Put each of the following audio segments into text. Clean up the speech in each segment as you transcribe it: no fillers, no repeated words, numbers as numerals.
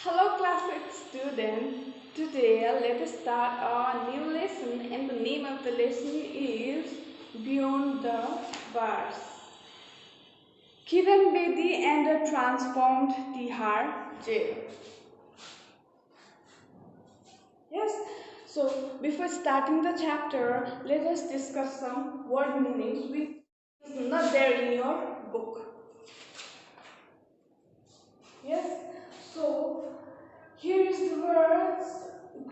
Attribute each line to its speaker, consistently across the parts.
Speaker 1: Hello class 8 student. Today let us start our new lesson and the name of the lesson is Beyond the Bars. Kiran Bedi and the Transformed Tihar Jail. Yes, so before starting the chapter, let us discuss some word meanings which is not there in your book. Yes, so here is the words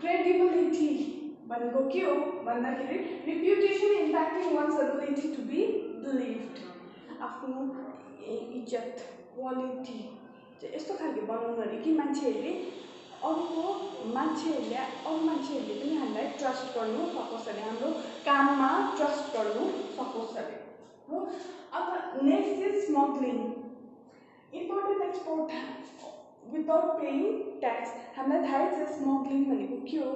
Speaker 1: credibility. भनेको के हो भन्दाखेरि reputation impacting one's ability to be believed. आफ्नो इज्जत quality चाहिँ यस्तो खालको बनाउनु अरे कि मान्छेहरूले अरू मान्छेहरूले पनि हामीलाई ट्रस्ट गर्नु सकोस् अरे हाम्रो काममा ट्रस्ट गर्नु सकोस् अरे हो। अब next is smuggling import and export without paying tax. हामीलाई थाहै छ स्मगलिङ भनेको के हो।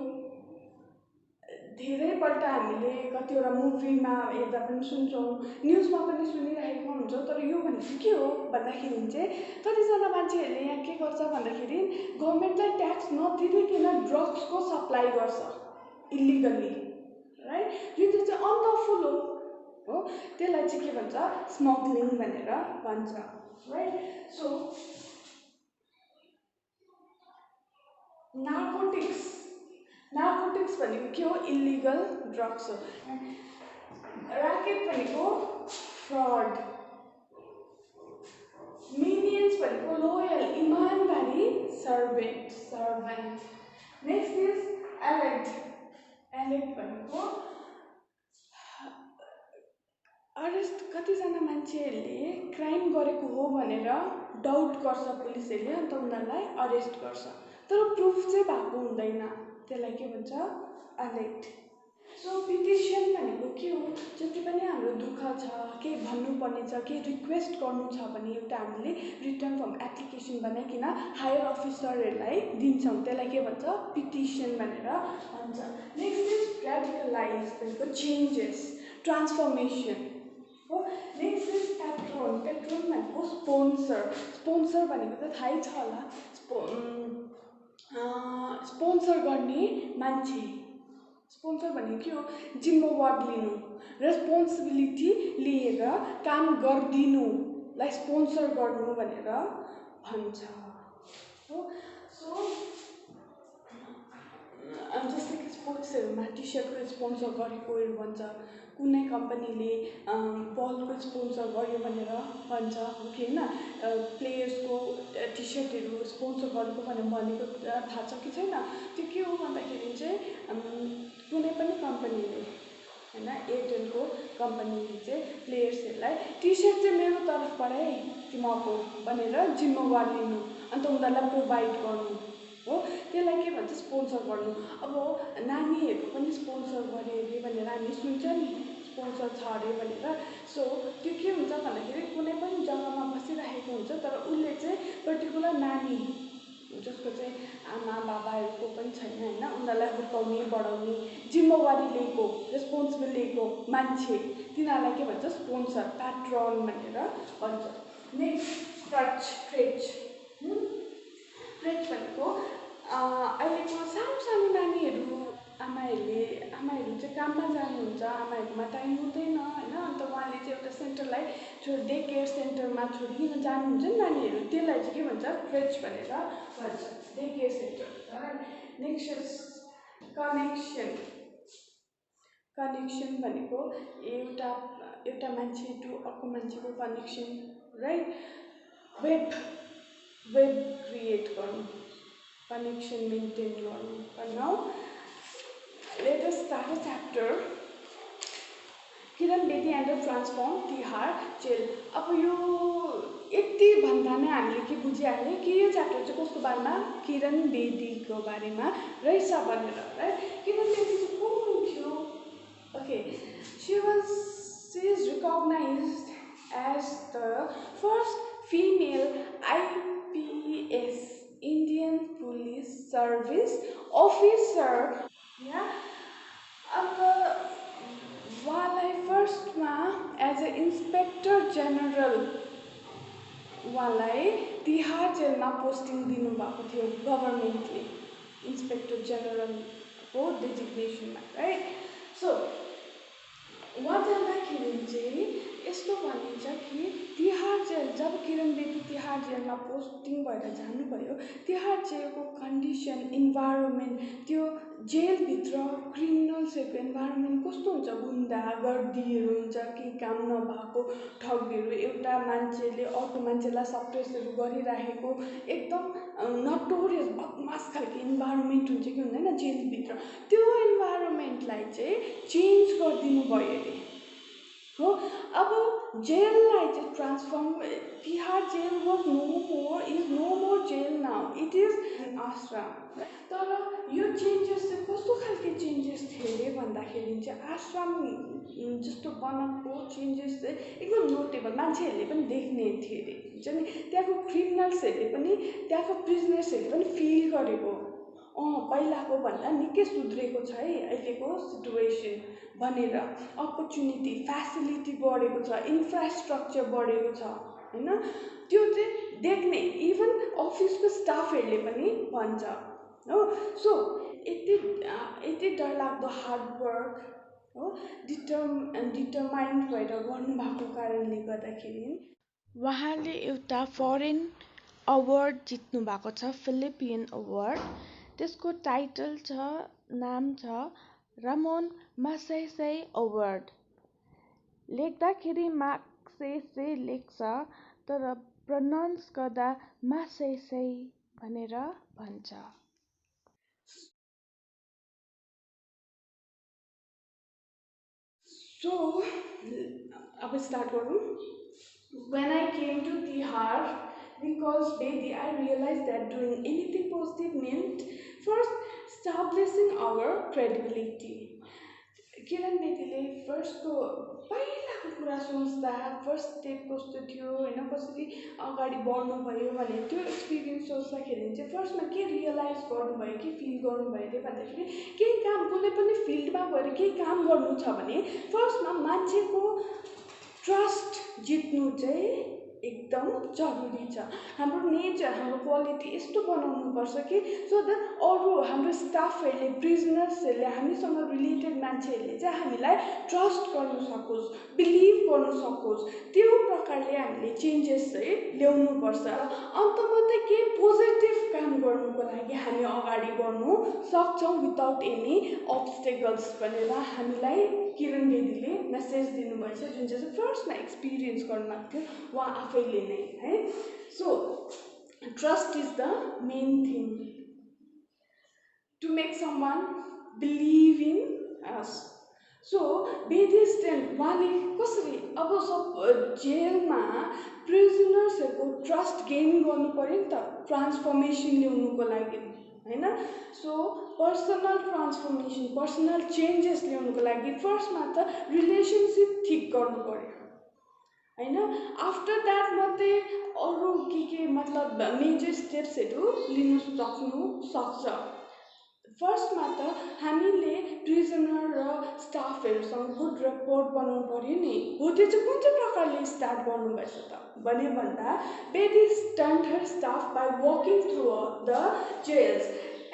Speaker 1: धेरैपल्ट हामीले कतिवटा मुभीमा हेर्दा पनि सुन्छौँ, न्युजमा पनि सुनिरहेको हुन्छौँ। तर यो भनेको के हो भन्दाखेरि चाहिँ कतिजना मान्छेहरूले यहाँ के गर्छ भन्दाखेरि गभर्मेन्टलाई ट्याक्स नतिरिकन ड्रग्सको सप्लाई गर्छ इलिगल्ली, राइट। जुन चाहिँ अनलफुल हो त्यसलाई चाहिँ के भन्छ स्मगलिङ भनेर भन्छ, राइट। सो नार्कोटिक्स भनेको के हो इलिगल ड्रग्स हो। ऱ्याकेट भनेको फ्रड। मिनियन्स भनेको लोयल इमानदारी सर्भेन्ट। नेक्स्ट इज एलेक्ट भनेको अरेस्ट। कतिजना मान्छेहरूले क्राइम गरेको हो भनेर डाउट गर्छ पुलिसहरूले, अन्त उनीहरूलाई अरेस्ट गर्छ तर प्रुफ चाहिँ भएको हुँदैन, त्यसलाई के भन्छ एलेक्ट। सो पिटिसन भनेको के हो, जति पनि हाम्रो दुःख छ, केही भन्नुपर्ने छ, केही रिक्वेस्ट गर्नु छ भने एउटा हामीले रिटर्न फर्म एप्लिकेसन बनाइकन हायर अफिसरहरूलाई दिन्छौँ, त्यसलाई के भन्छ पिटिसन भनेर भन्छ। नेक्स्ट इज रेडिकलाइज भनेको चेन्जेस ट्रान्सफर्मेसन हो। नेक्स्ट इज पेट्रोन भनेको स्पोन्सर भनेको त थाहै छ होला, स्पोन्सर गर्ने मान्छे। स्पोन्सर भनेको के हो जिम्मेवार लिनु, रेस्पोन्सिबिलिटी लिएर काम गरिदिनुलाई स्पोन्सर गर्नु भनेर भन्छ हो। सो जस्तै कि स्पोर्ट्सहरूमा टी सर्टको स्पोन्सर गरेकोहरू भन्छ, कुनै कम्पनीले बलको स्पोन्सर गर्यो भनेर भन्छ हो कि होइन। प्लेयर्सको टी सर्टहरू स्पोन्सर गरेको भनेको थाहा छ कि छैन। त्यो के हो भन्दाखेरि चाहिँ कुनै पनि कम्पनीले होइन एयरटेलको कम्पनीले चाहिँ प्लेयर्सहरूलाई टी सर्ट चाहिँ मेरो तर्फबाटै तिमीहरूको भनेर जिम्मेवार लिनु, अन्त उनीहरूलाई प्रोभाइड गर्नु हो, त्यसलाई के भन्छ स्पोन्सर गर्नु। अब नानीहरूको पनि स्पोन्सर गरे अरे भनेर हामी सुन्छ नि, स्पोन्सर छ अरे भनेर। सो त्यो के हुन्छ भन्दाखेरि कुनै पनि जग्गामा बसिरहेको हुन्छ तर उसले चाहिँ पर्टिकुलर नानी जसको चाहिँ आमा बाबाहरूको पनि छैन होइन, उनीहरूलाई हुर्काउने बढाउने जिम्मेवारी लिएको रेस्पोन्सिबल लिएको मान्छे, तिनीहरूलाई के भन्छ स्पोन्सर प्याट्रन भनेर भन्छ। नेक्स्ट क्रेच भनेको अहिलेको सानो नानीहरू आमाहरू चाहिँ काममा जानुहुन्छ, आमाहरूकोमा टाइम हुँदैन होइन, अन्त उहाँले चाहिँ एउटा सेन्टरलाई डे केयर सेन्टरमा छोडिकन जानुहुन्छ नि नानीहरू, त्यसलाई चाहिँ के भन्छ क्रेच भनेर भन्छ, day care centre. Next connection भनेको एउटा मान्छे टु अर्को मान्छेको कनेक्सन, राइट। वेब क्रिएट गर्नु, कनेक्सन मेन्टेन गर्नु। Now let us start a chapter Kiran Bedi and the transform Tihar jail. अब यो यति भन्दा नै हामीले के बुझिहाल्ने कि यो च्याप्टर चाहिँ कसको बारेमा किरण बेदीको बारेमा रहेछ भनेर, राइट। किरण बेदी चाहिँ को हुनुहुन्थ्यो? Okay, she is recognised as the first female IPS Indian Police Service officer, अब उहाँलाई फर्स्टमा एज अ इन्सपेक्टर जेनरल उहाँलाई तिहार जेलमा पोस्टिङ दिनुभएको थियो गभर्मेन्टले, इन्सपेक्टर जेनरलको डेजिग्नेसनमा, राइट। सो उहाँ जाँदाखेरि चाहिँ यस्तो भनिन्छ कि तिहार जेल, जब किरण बेदी तिहार जेलमा पोस्टिङ भएर जानुभयो, तिहार जेलको कन्डिसन, इन्भाइरोमेन्ट, त्यो जेलभित्र क्रिमिनल्सहरूको इन्भाइरोमेन्ट कस्तो हुन्छ, गुन्डा गर्दीहरू हुन्छ, केही काम नभएको ठगीहरू, एउटा मान्छेले अर्को मान्छेलाई सप्रेसहरू गरिराखेको एकदम नटोरियस बदमास खालको इन्भाइरोमेन्ट हुन्छ कि हुँदैन जेलभित्र, त्यो इन्भाइरोमेन्टलाई चाहिँ चेन्ज गरिदिनु भयो अरे हो। अब जेललाई चाहिँ transform, Tihar jail was is no more jail now, it is an ashram. तर यो चेन्जेस चाहिँ कस्तो खालको चेन्जेस थियो अरे भन्दाखेरि चाहिँ आश्रम जस्तो बनाएको चेन्जेस चाहिँ एकदम नोटेबल, मान्छेहरूले पनि देख्ने थिए अरे, हुन्छ नि, त्यहाँको क्रिमिनल्सहरूले पनि, त्यहाँको प्रिजनर्सहरूले पनि फिल गरेको, पहिलाको भन्दा निकै सुध्रेको छ है अहिलेको सिचुएसन भनेर, अपर्च्युनिटी फेसिलिटी बढेको छ, इन्फ्रास्ट्रक्चर बढेको छ, होइन, त्यो चाहिँ देख्ने इभन अफिसको स्टाफहरूले पनि भन्छ हो। सो यति डरलाग्दो हार्डवर्क हो, डिटरमाइन्ड भएर गर्नुभएको कारणले गर्दाखेरि उहाँले एउटा फरेन अवार्ड जित्नु भएको छ, फिलिपियन अवार्ड। त्यसको टाइटल छ, नाम छ रामोन मागसेसे अवार्ड। लेख्दाखेरि माग्सेसे लेख्छ तर प्रनाउन्स गर्दा मागसेसे भनेर भन्छ। सो अब स्टार्ट गरौँ। When I came to Tihar, because Bedi, I realized that doing anything positive meant first establishing our credibility. किरण बेदीले फर्स्टको पहिलाको कुरा सोच्दा फर्स्ट स्टेप कस्तो थियो होइन, कसरी अगाडि बढ्नुभयो भने त्यो एक्सपिरियन्स सोच्दाखेरि चाहिँ फर्स्टमा के रियलाइज गर्नुभयो, के फिल गर्नुभयो अरे भन्दाखेरि, केही काम कुनै पनि फिल्डमा गएर केही काम गर्नु छ भने फर्स्टमा मान्छेको ट्रस्ट जित्नु चाहिँ एकदम जरुरी छ। हाम्रो नेचर, हाम्रो क्वालिटी यस्तो बनाउनुपर्छ कि सो द्याट अरू हाम्रो स्टाफहरूले, प्रिजनर्सहरूले, हामीसँग रिलेटेड मान्छेहरूले चाहिँ हामीलाई ट्रस्ट गर्नु सकोस्, बिलिभ गर्नु सकोस्, त्यो प्रकारले हामीले चेन्जेस चाहिँ ल्याउनुपर्छ। अन्तमा चाहिँ केही पोजिटिभ काम गर्नुको लागि हामी अगाडि बढ्नु सक्छौँ विदाउट एनी अब्स्टेकल्स भनेर हामीलाई किरण बेदीले मेसेज दिनुभएछ, जुन चाहिँ फर्स्टमा एक्सपिरियन्स गर्नुभएको थियो उहाँ आफैले नै है। So trust is the main thing to make someone believe in us. So Bedi stand उहाँले कसरी अब सब जेलमा प्रिजनर्सहरूको ट्रस्ट गेन गर्नु पऱ्यो नि त, ट्रान्सफर्मेसन ल्याउनुको लागि होइन। So personal transformation, personal changes ल्याउनुको लागि फर्स्टमा त रिलेसनसिप ठिक गर्नु पऱ्यो होइन। आफ्टर द्याट मात्रै अरू के मतलब मेजर स्टेप्सहरू लिनु सक्छ। फर्स्टमा त हामीले प्रिजनर र स्टाफहरूसँग गुड रेपोर्ट बनाउनु पऱ्यो नि। हो, त्यो चाहिँ कुन चाहिँ प्रकारले स्टार्ट गर्नुभएछ त भन्यो भन्दा, Bedi stunned her staff by walking through the jails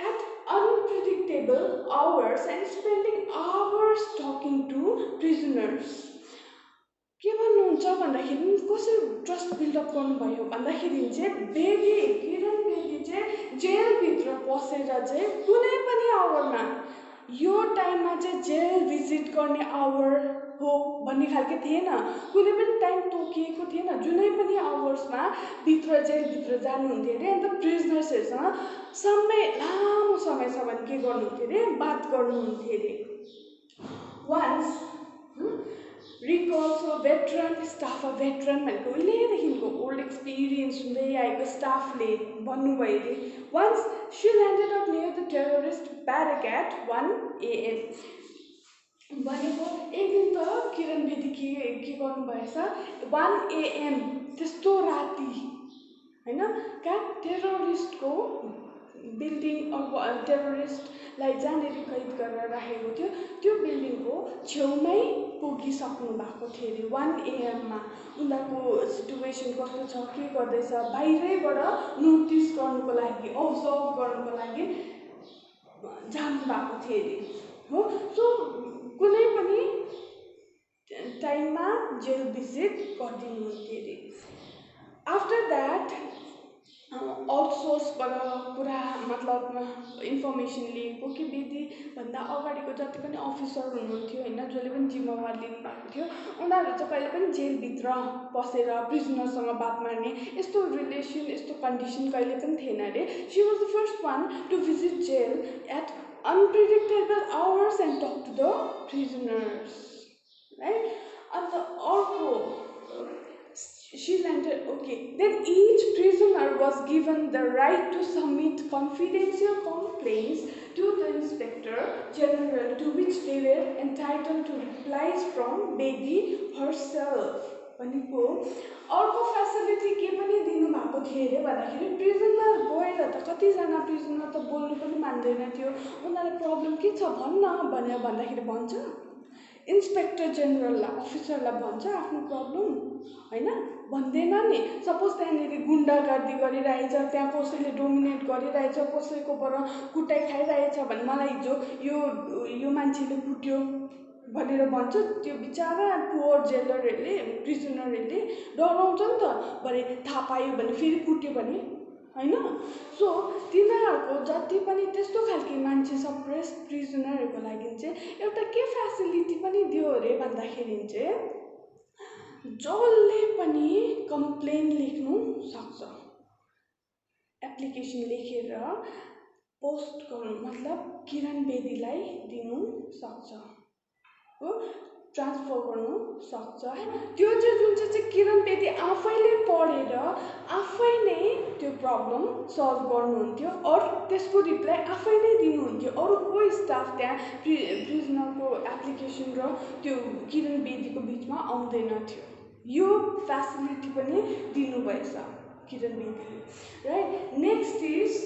Speaker 1: at unpredictable hours and spending hours talking to prisoners. के भन्नुहुन्छ भन्दाखेरि कसरी ट्रस्ट बिल्डअप गर्नुभयो भन्दाखेरि चाहिँ किरण बेदी चाहिँ जेलभित्र पसेर चाहिँ कुनै पनि आवरमा, यो टाइममा चाहिँ जेल भिजिट गर्ने आवर हो भन्ने खालको थिएन, कुनै पनि टाइम तोकिएको थिएन, जुनै पनि आवर्समा जेलभित्र जानुहुन्थ्यो अरे। अन्त प्रिजनर्सहरूसँग लामो समयसम्म के गर्नुहुन्थ्यो अरे, बात गर्नुहुन्थ्यो अरे। Once recalls a veteran staff, a veteran भनेको उहिलेदेखिको ओल्ड एक्सपिरियन्स हुँदै आएको स्टाफले भन्नुभयो अरे, once she landed up near the terrorist barrack at 1 AM भनेको एक दिन त किरण बेदी के गर्नुभएछ, 1 AM त्यस्तो राति होइन, कहाँ टेररिस्टको बिल्डिङ टेरोरिस्टलाई जहाँनिर कैद गरेर राखेको थियो त्यो बिल्डिङको छेउमै पुगिसक्नु भएको थियो अरे 1 AM मा। उनीहरूको सिचुएसन कस्तो छ के गर्दैछ बाहिरैबाट नोटिस गर्नुको लागि अब्जर्भ गर्नुको लागि जानु भएको थियो अरे हो। सो कुनै पनि टाइममा जेल भिजिट गरिदिनुहुन्थ्यो अरे। आफ्टर द्याट आउटसोर्सबाट पुरा मतलब इन्फर्मेसन लिएको कि बेदीभन्दा अगाडिको जति पनि अफिसर हुनुहुन्थ्यो होइन जसले पनि जिम्मेवार लिनुभएको थियो उनीहरू चाहिँ कहिले पनि जेलभित्र बसेर प्रिजनरसँग बात मार्ने यस्तो रिलेसन यस्तो कन्डिसन कहिले पनि थिएन अरे। She was the first one to visit jail at unpredictable hours and talk to the prisoners right. And अर्को she landed okay then each prisoner was given the right to submit confidential complaints to the inspector general to which they were entitled to replies from Bedi herself भनेको अर्को facility के पनि दिनु भएको थियो अरे भन्दाखेरि प्रिजनमा गएर त कतिजना प्रिजनर त बोल्नु पनि मान्दैन थियो उनीहरूलाई प्रब्लम के छ भन्न भनेर भन्दाखेरि भन्छ इन्स्पेक्टर जेनरललाई अफिसरलाई भन्छ आफ्नो प्रब्लम होइन भन्दैन नि। सपोज त्यहाँनिर गुन्डागर्दी गरिरहेछ त्यहाँ कसैले डोमिनेट गरिरहेछ कसैकोबाट कुटाइ खाइरहेछ भने मलाई हिजो यो मान्छेले कुट्यो भनेर भन्छ त्यो बिचारा पुवर जेलरहरूले प्रिजनरहरूले डराउँछ नि त भरे थाहा पायो भने फेरि कुट्यो भने होइन। सो तिनीहरूको जति पनि त्यस्तो खालके मान्छे सप्रेस प्रिजनरहरूको लागि चाहिँ एउटा के फेसिलिटी पनि दियो अरे भन्दाखेरि चाहिँ जसले पनि कम्प्लेन लेख्नु सक्छ एप्लिकेसन लेखेर पोस्ट गर्नु मतलब किरण बेदीलाई दिनु सक्छ हो ट्रान्सफर गर्नु सक्छ। त्यो चाहिँ जुन चाहिँ किरण बेदी आफैले पढेर आफै नै त्यो प्रब्लम सल्भ गर्नुहुन्थ्यो अरू त्यसको रिप्लाई आफै नै दिनुहुन्थ्यो अरू कोही स्टाफ त्यहाँ प्रिजनरको एप्लिकेसन र त्यो किरण बेदीको बिचमा आउँदैन थियो। यो फेसिलिटी पनि दिनुभएछ किरण बेदीले right. Next is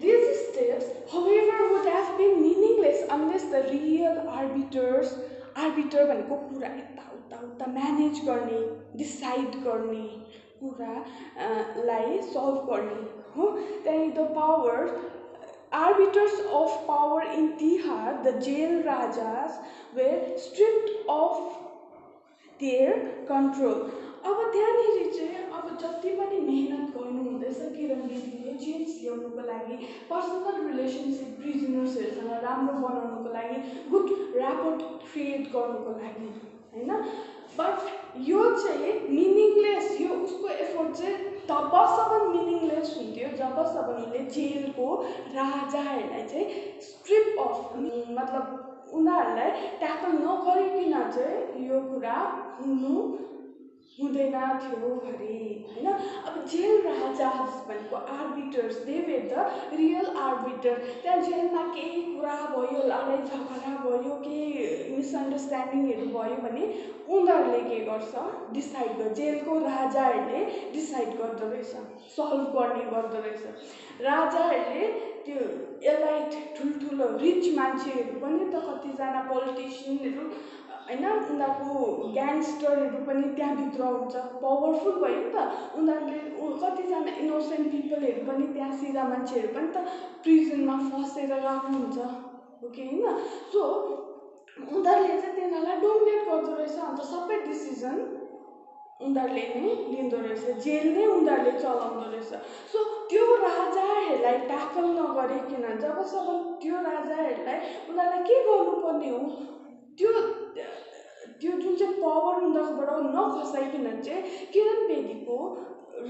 Speaker 1: These steps, however, would have been meaningless unless the real arbiter भनेको कुरा यता म्यानेज गर्ने डिसाइड गर्ने कुरालाई सल्भ गर्ने हो। त्यहाँदेखि the power arbiters of power in Tihar, the jail rajas, were stripped of their control. अब त्यहाँनिर चाहिँ अब जति पनि मेहनत गर्नु हुँदैछ किरण बेदीले चेन्ज ल्याउनुको लागि पर्सनल रिलेसनसिप प्रिजनर्सहरूसँग राम्रो बनाउनुको लागि गुड ऱ्यापोर्ट क्रिएट गर्नुको लागि होइन। बट यो चाहिँ मिनिङलेस यो उसको एफोर्ट चाहिँ तबसम्म मिनिङलेस हुन्थ्यो जबसम्म उसले जेलको राजाहरूलाई चाहिँ स्ट्रिप अफ मतलब उनीहरूलाई ट्याकल नगरिकन चाहिँ यो कुरा हुँदैन थियो अरे होइन। अब जेल राजाज भनेको arbiters they were the real arbiter. त्यहाँ जेलमा केही कुरा भयो लडाइँ झगडा भयो केही मिसअन्डरस्ट्यान्डिङहरू भयो भने उनीहरूले के गर्छ डिसाइड गर्छ जेलको राजाहरूले डिसाइड गर्दो रहेछ सल्भ गर्ने गर्दो रहेछ। राजाहरूले त्यो एलाइट ठुल्ठुलो रिच मान्छेहरू पनि त कतिजना पोलिटिसियनहरू होइन उनीहरूको ग्याङ्स्टरहरू पनि त्यहाँभित्र हुन्छ पावरफुल भयो नि त उनीहरूले कतिजना इनोसेन्ट पिपलहरू पनि त्यहाँ सिधा मान्छेहरू पनि त प्रिजनमा फसेर राख्नुहुन्छ ओके होइन। सो उनीहरूले चाहिँ तिनीहरूलाई डोमिनेट गर्दो रहेछ अन्त सबै डिसिजन उनीहरूले नै लिँदो रहेछ जेल नै उनीहरूले चलाउँदो रहेछ। सो त्यो राजाहरूलाई ट्याकल नगरिकन जबसम्म त्यो राजाहरूलाई उनीहरूलाई के गर्नुपर्ने हो त्यो जुन चाहिँ पावर उनीहरूबाट नखसाइकन चाहिँ किरण बेदीको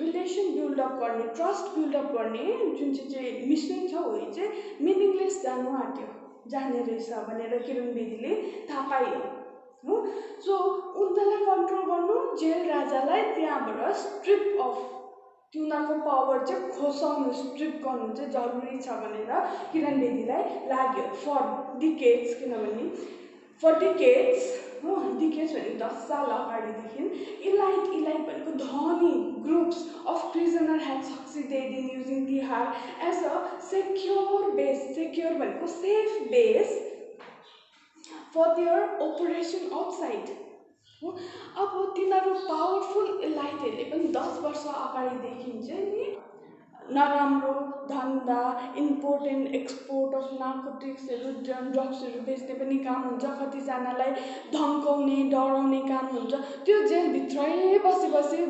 Speaker 1: रिलेसन बिल्डअप गर्ने ट्रस्ट बिल्डअप गर्ने जुन चाहिँ मिसन छ हो चाहिँ मिनिङलेस जाने रहेछ भनेर किरण बेदीले थाहा पायो हो। सो उनीहरूलाई कन्ट्रोल गर्नु जेल राजालाई त्यहाँबाट स्ट्रिप अफ उनीहरूको पावर चाहिँ खोसाउनु स्ट्रिप गर्नु चाहिँ जरुरी छ भनेर किरण बेदीलाई लाग्यो फर डिकेड्स किनभने फर डिकेड्स हो डिकेड्स भनेको 10 साल अगाडिदेखि इलाइट भनेको धनी groups of prisoner had succeeded in using Tihar as a secure भनेको safe base for their operation outside हो। अब तिनीहरू पावरफुल इलाइटहरूले पनि 10 वर्ष अगाडिदेखि चाहिँ नि नराम्रो धन्दा इम्पोर्ट एन्ड एक्सपोर्ट अफ नार्कोटिक्सहरू ड्रग्सहरू बेच्ने पनि काम हुन्छ, कतिजनालाई धम्काउने डराउने काम हुन्छ। त्यो जेलभित्रै बसेर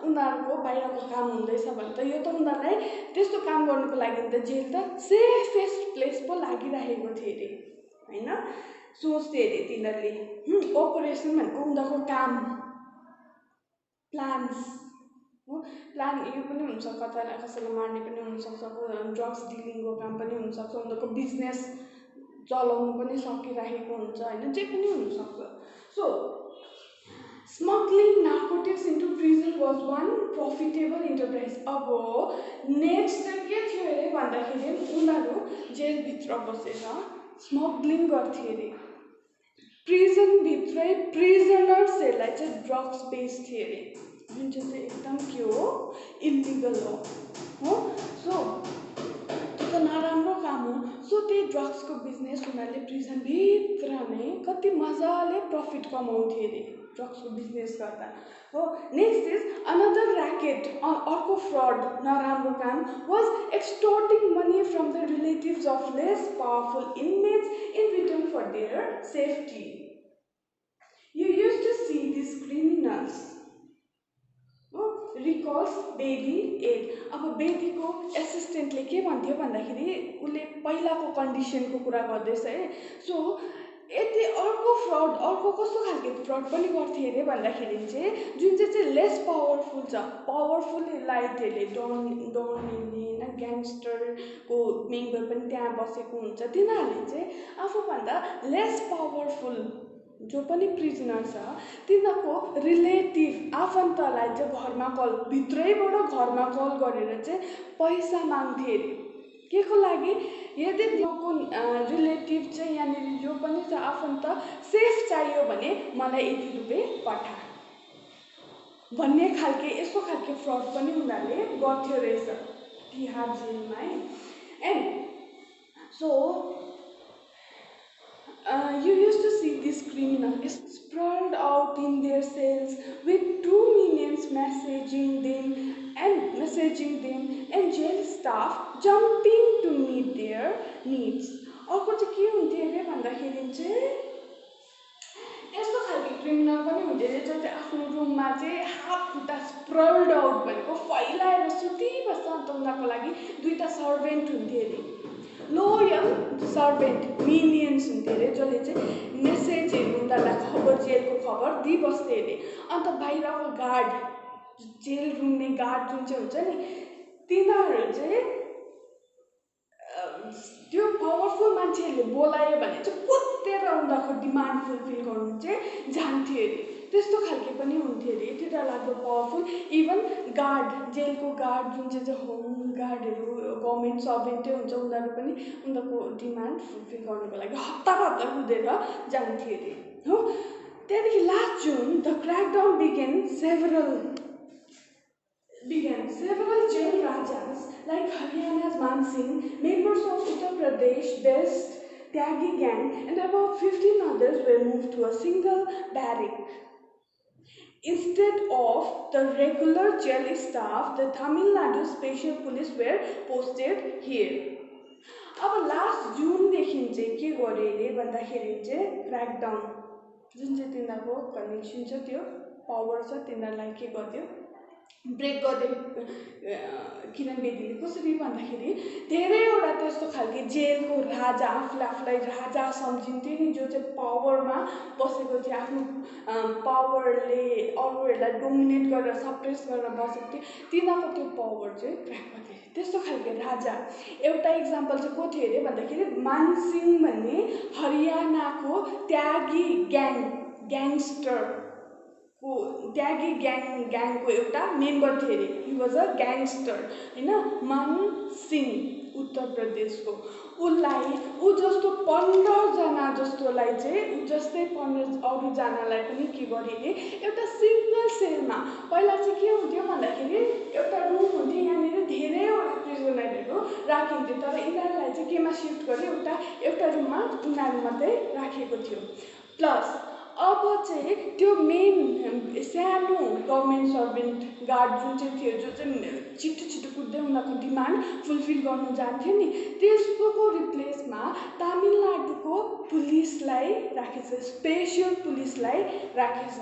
Speaker 1: उनीहरूको बाहिरको काम हुँदैछ भने त यो त उनीहरूलाई त्यस्तो काम गर्नुको लागि त जेल त सेफेस्ट प्लेस पो लागिरहेको थियो अरे होइन। सोच्थे अरे तिनीहरूले ओपरेसन भनेको उनीहरूको काम प्लान्स हो। प्लान यो पनि हुनसक्छ, कसैलाई मार्ने पनि हुनसक्छ, ड्रग्स डिलिङको काम पनि हुनसक्छ, उनीहरूको बिजनेस चलाउनु पनि सकिरहेको हुन्छ होइन, जे पनि हुनसक्छ। So smuggling narcotics into prison was one profitable enterprise. अब नेक्स्ट चाहिँ के थियो अरे भन्दाखेरि उनीहरू जेलभित्र बसेर स्मग्लिङ गर्थे अरे। प्रिजनभित्रै प्रिजनर्सहरूलाई चाहिँ ड्रग्स बेच्थे अरे, जुन चाहिँ एकदम के हो इलिगल हो। सो त्यो त नराम्रो काम हो। सो त्यही ड्रग्सको बिजनेस उनीहरूले प्रिजनभित्र नै कति मजाले प्रफिट कमाउँथे अरे ड्रग्सको बिजनेस गर्दा हो। नेक्स्ट इज अनदर ऱ्याकेट, अर्को फ्रड नराम्रो काम was extorting money from the relatives of less powerful inmates in return for their safety. You used to see this criminals recalls Bedi एड। अब बेदीको एसिस्टेन्टले के भन्थ्यो भन्दाखेरि उसले पहिलाको कन्डिसनको कुरा गर्दैछ है। सो यति अर्को कस्तो खालको फ्रड पनि गर्थे अरे भन्दाखेरि चाहिँ जुन चाहिँ लेस पावरफुल छ, पावरफुल लाइटहरूले डर्नेले होइन ग्याङ्स्टरको मेम्बर पनि त्यहाँ बसेको हुन्छ, तिनीहरूले चाहिँ आफूभन्दा लेस पावरफुल जो पनि प्रिजनर छ तिनीहरूको रिलेटिभ आफन्तलाई चाहिँ भित्रैबाट घरमा कल गरेर चाहिँ पैसा माग्थे अरे। के को लागि? यदि जोको रिलेटिभ चाहिँ यहाँनिर जो पनि छ आफन्त सेफ चाहियो भने मलाई यति रुपियाँ पठा भन्ने खालके यस्तो खालके फ्रड पनि उनीहरूले गर्थ्यो रहेछ तिहार जेलमा है। And so you used to see these criminals sprawled out in their cells with 2 minions messaging them and jail staff jumping to meet their needs। अर्को चाहिँ के हुन्थ्यो अरे भन्दाखेरि चाहिँ यस्तो खालको क्रिमिनल पनि हुन्थ्यो अरे जो चाहिँ आफ्नो रुममा चाहिँ हात खुट्टा स्प्रल्ड आउट भनेको फैलाएर सुतिबस्छ। अन्त उनीहरूको लागि 2टा सर्भेन्ट हुन्थ्यो अरे, लोयल सर्भेन्ट मिनियन्स हुन्थ्यो अरे जसले चाहिँ मेसेजहरू उनीहरूलाई जेलको खबर दिइबस्थे अरे। अन्त बाहिरको गार्ड जेल रुम्ने गार्ड जुन चाहिँ हुन्छ नि तिनीहरू चाहिँ त्यो पावरफुल मान्छेहरूले बोलायो भने चाहिँ कुदेर उनीहरूको डिमान्ड फुलफिल गर्नु चाहिँ जान्थ्यो अरे। त्यस्तो खालके पनि हुन्थ्यो अरे, यति डरलाग्दो पावरफुल। इभन गार्ड जेलको गार्ड जुन चाहिँ होम गार्डहरू गभर्मेन्ट सर्भेन्टै हुन्छ उनीहरू पनि उनीहरूको डिमान्ड फुलफिल गर्नुको लागि हप्ता कुदेर जान्थ्यो अरे हो। त्यहाँदेखि लास्ट जुन the crackdown began several jail rajas like Haryana's Man Singh, members of Uttar Pradesh-based Tyagi gang, and about 15 others were moved to a single barrack. Instead of the regular jail staff, the Tamil Nadu Special Police were posted here. अब last जुनदेखि चाहिँ के गर्यो अरे भन्दाखेरि चाहिँ crackdown जुन चाहिँ तिनीहरूको कन्डिसन छ त्यो पावर छ तिनीहरूलाई के गर्यो ब्रेक गरिदियो। किरण बेदीले कसरी भन्दाखेरि धेरैवटा त्यस्तो खालके जेलको राजा आफूलाई राजा सम्झिन्थ्यो नि जो चाहिँ पावरमा बसेको थियो, आफ्नो पावरले अरूहरूलाई डोमिनेट गरेर सप्रेस गरेर बसेको थियो, तिनीहरूको त्यो पावर चाहिँ क्र्याक गरिदियो। त्यस्तो खालके राजा एउटा इक्जाम्पल चाहिँ को थियो अरे भन्दाखेरि मानसिंह भन्ने हरियाणाको त्यागी ग्याङ्स्टर को ट्यागी ग्याङको एउटा मेम्बर थियो अरे। हि वाज अ ग्याङस्टर होइन, मान सिंह उत्तर प्रदेशको। ऊ जस्तो 15जना जस्तोलाई चाहिँ ऊ जस्तै 15 अरूजनालाई पनि के गरे अरे, एउटा सिङ्गल सेलमा। पहिला चाहिँ के हुन्थ्यो भन्दाखेरि एउटा रुम हुन्थ्यो, यहाँनिर धेरैवटा प्रिजनरहरू राखिन्थ्यो, तर यिनीहरूलाई चाहिँ केमा सिफ्ट गर्यो, एउटा रुममा उनीहरू मात्रै राखेको थियो। प्लस अब चाहिँ त्यो मेन सानो गभर्मेन्ट सर्भेन्ट गार्ड जुन चाहिँ थियो, जो चाहिँ छिटो छिटो कुद्दै उनीहरूको डिमान्ड फुलफिल गर्नु जान्थ्यो नि, त्यसको रिप्लेसमा तमिलनाडुको पुलिसलाई राखेछ, स्पेसल पुलिसलाई राखेछ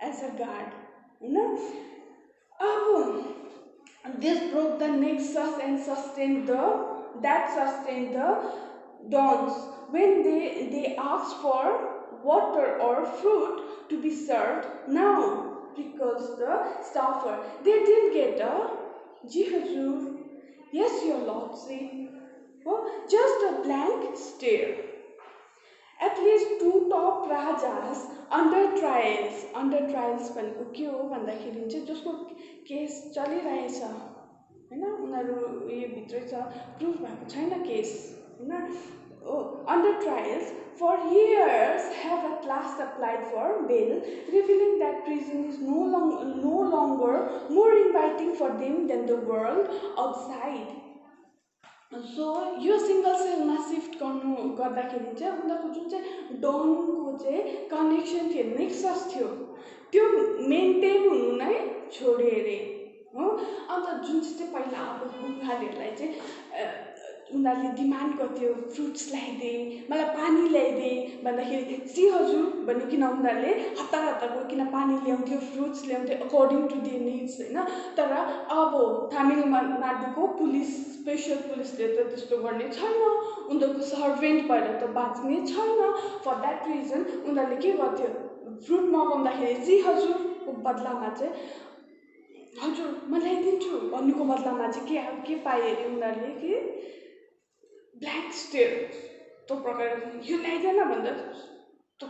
Speaker 1: एज अ गार्ड होइन। अब this broke the nexus and sustained the dons when they asked for water or fruit to be served. Now, recalls the staffer, they didn't get a "Ji Hazur," "Yes, your lordship," or just a blank stare. At least 2 top rajas under trials भनेको के हो भन्दाखेरि चाहिँ जसको case चलिरहेछ होइन, उनीहरू यो भित्रै छ, प्रुफ भएको छैन केस होइन, under trials for years, have at last applied for bail, revealing that prison is no longer more inviting for them than the world outside. So यो सिङ्गल सेलमा सिफ्ट गर्दाखेरि चाहिँ उनीहरूको जुन चाहिँ डनको चाहिँ कनेक्सन थियो, नेक्सस थियो, त्यो मेन्टेन हुनु नै छोड्यो अरे हो। अन्त जुन चाहिँ पहिला अब बुढाहरूलाई चाहिँ उनीहरूले डिमान्ड गर्थ्यो, फ्रुट्स ल्याइदे, मलाई पानी ल्याइदे भन्दाखेरि "जी हजुर" भनिकन उनीहरूले हतार गइकन पानी ल्याउँथ्यो, फ्रुट्स ल्याउँथ्यो अकर्डिङ टु देयर निड्स होइन। तर अब तमिलनाडुको पुलिस, स्पेसल पुलिसले त त्यस्तो गर्ने छैन, उनीहरूको सर्भेन्ट भएर त बाँच्ने छैन। फर द्याट रिजन उनीहरूले के गर्थ्यो, फ्रुट मगाउँदाखेरि "जी हजुरको बदलामा चाहिँ "हजुर म ल्याइदिन्छु" भन्नुको बदलामा चाहिँ के पाए अरे उनीहरूले कि ब्ल्याक स्टेयर, त्यो प्रकारले यो ल्याइदेन भन्दा त्यो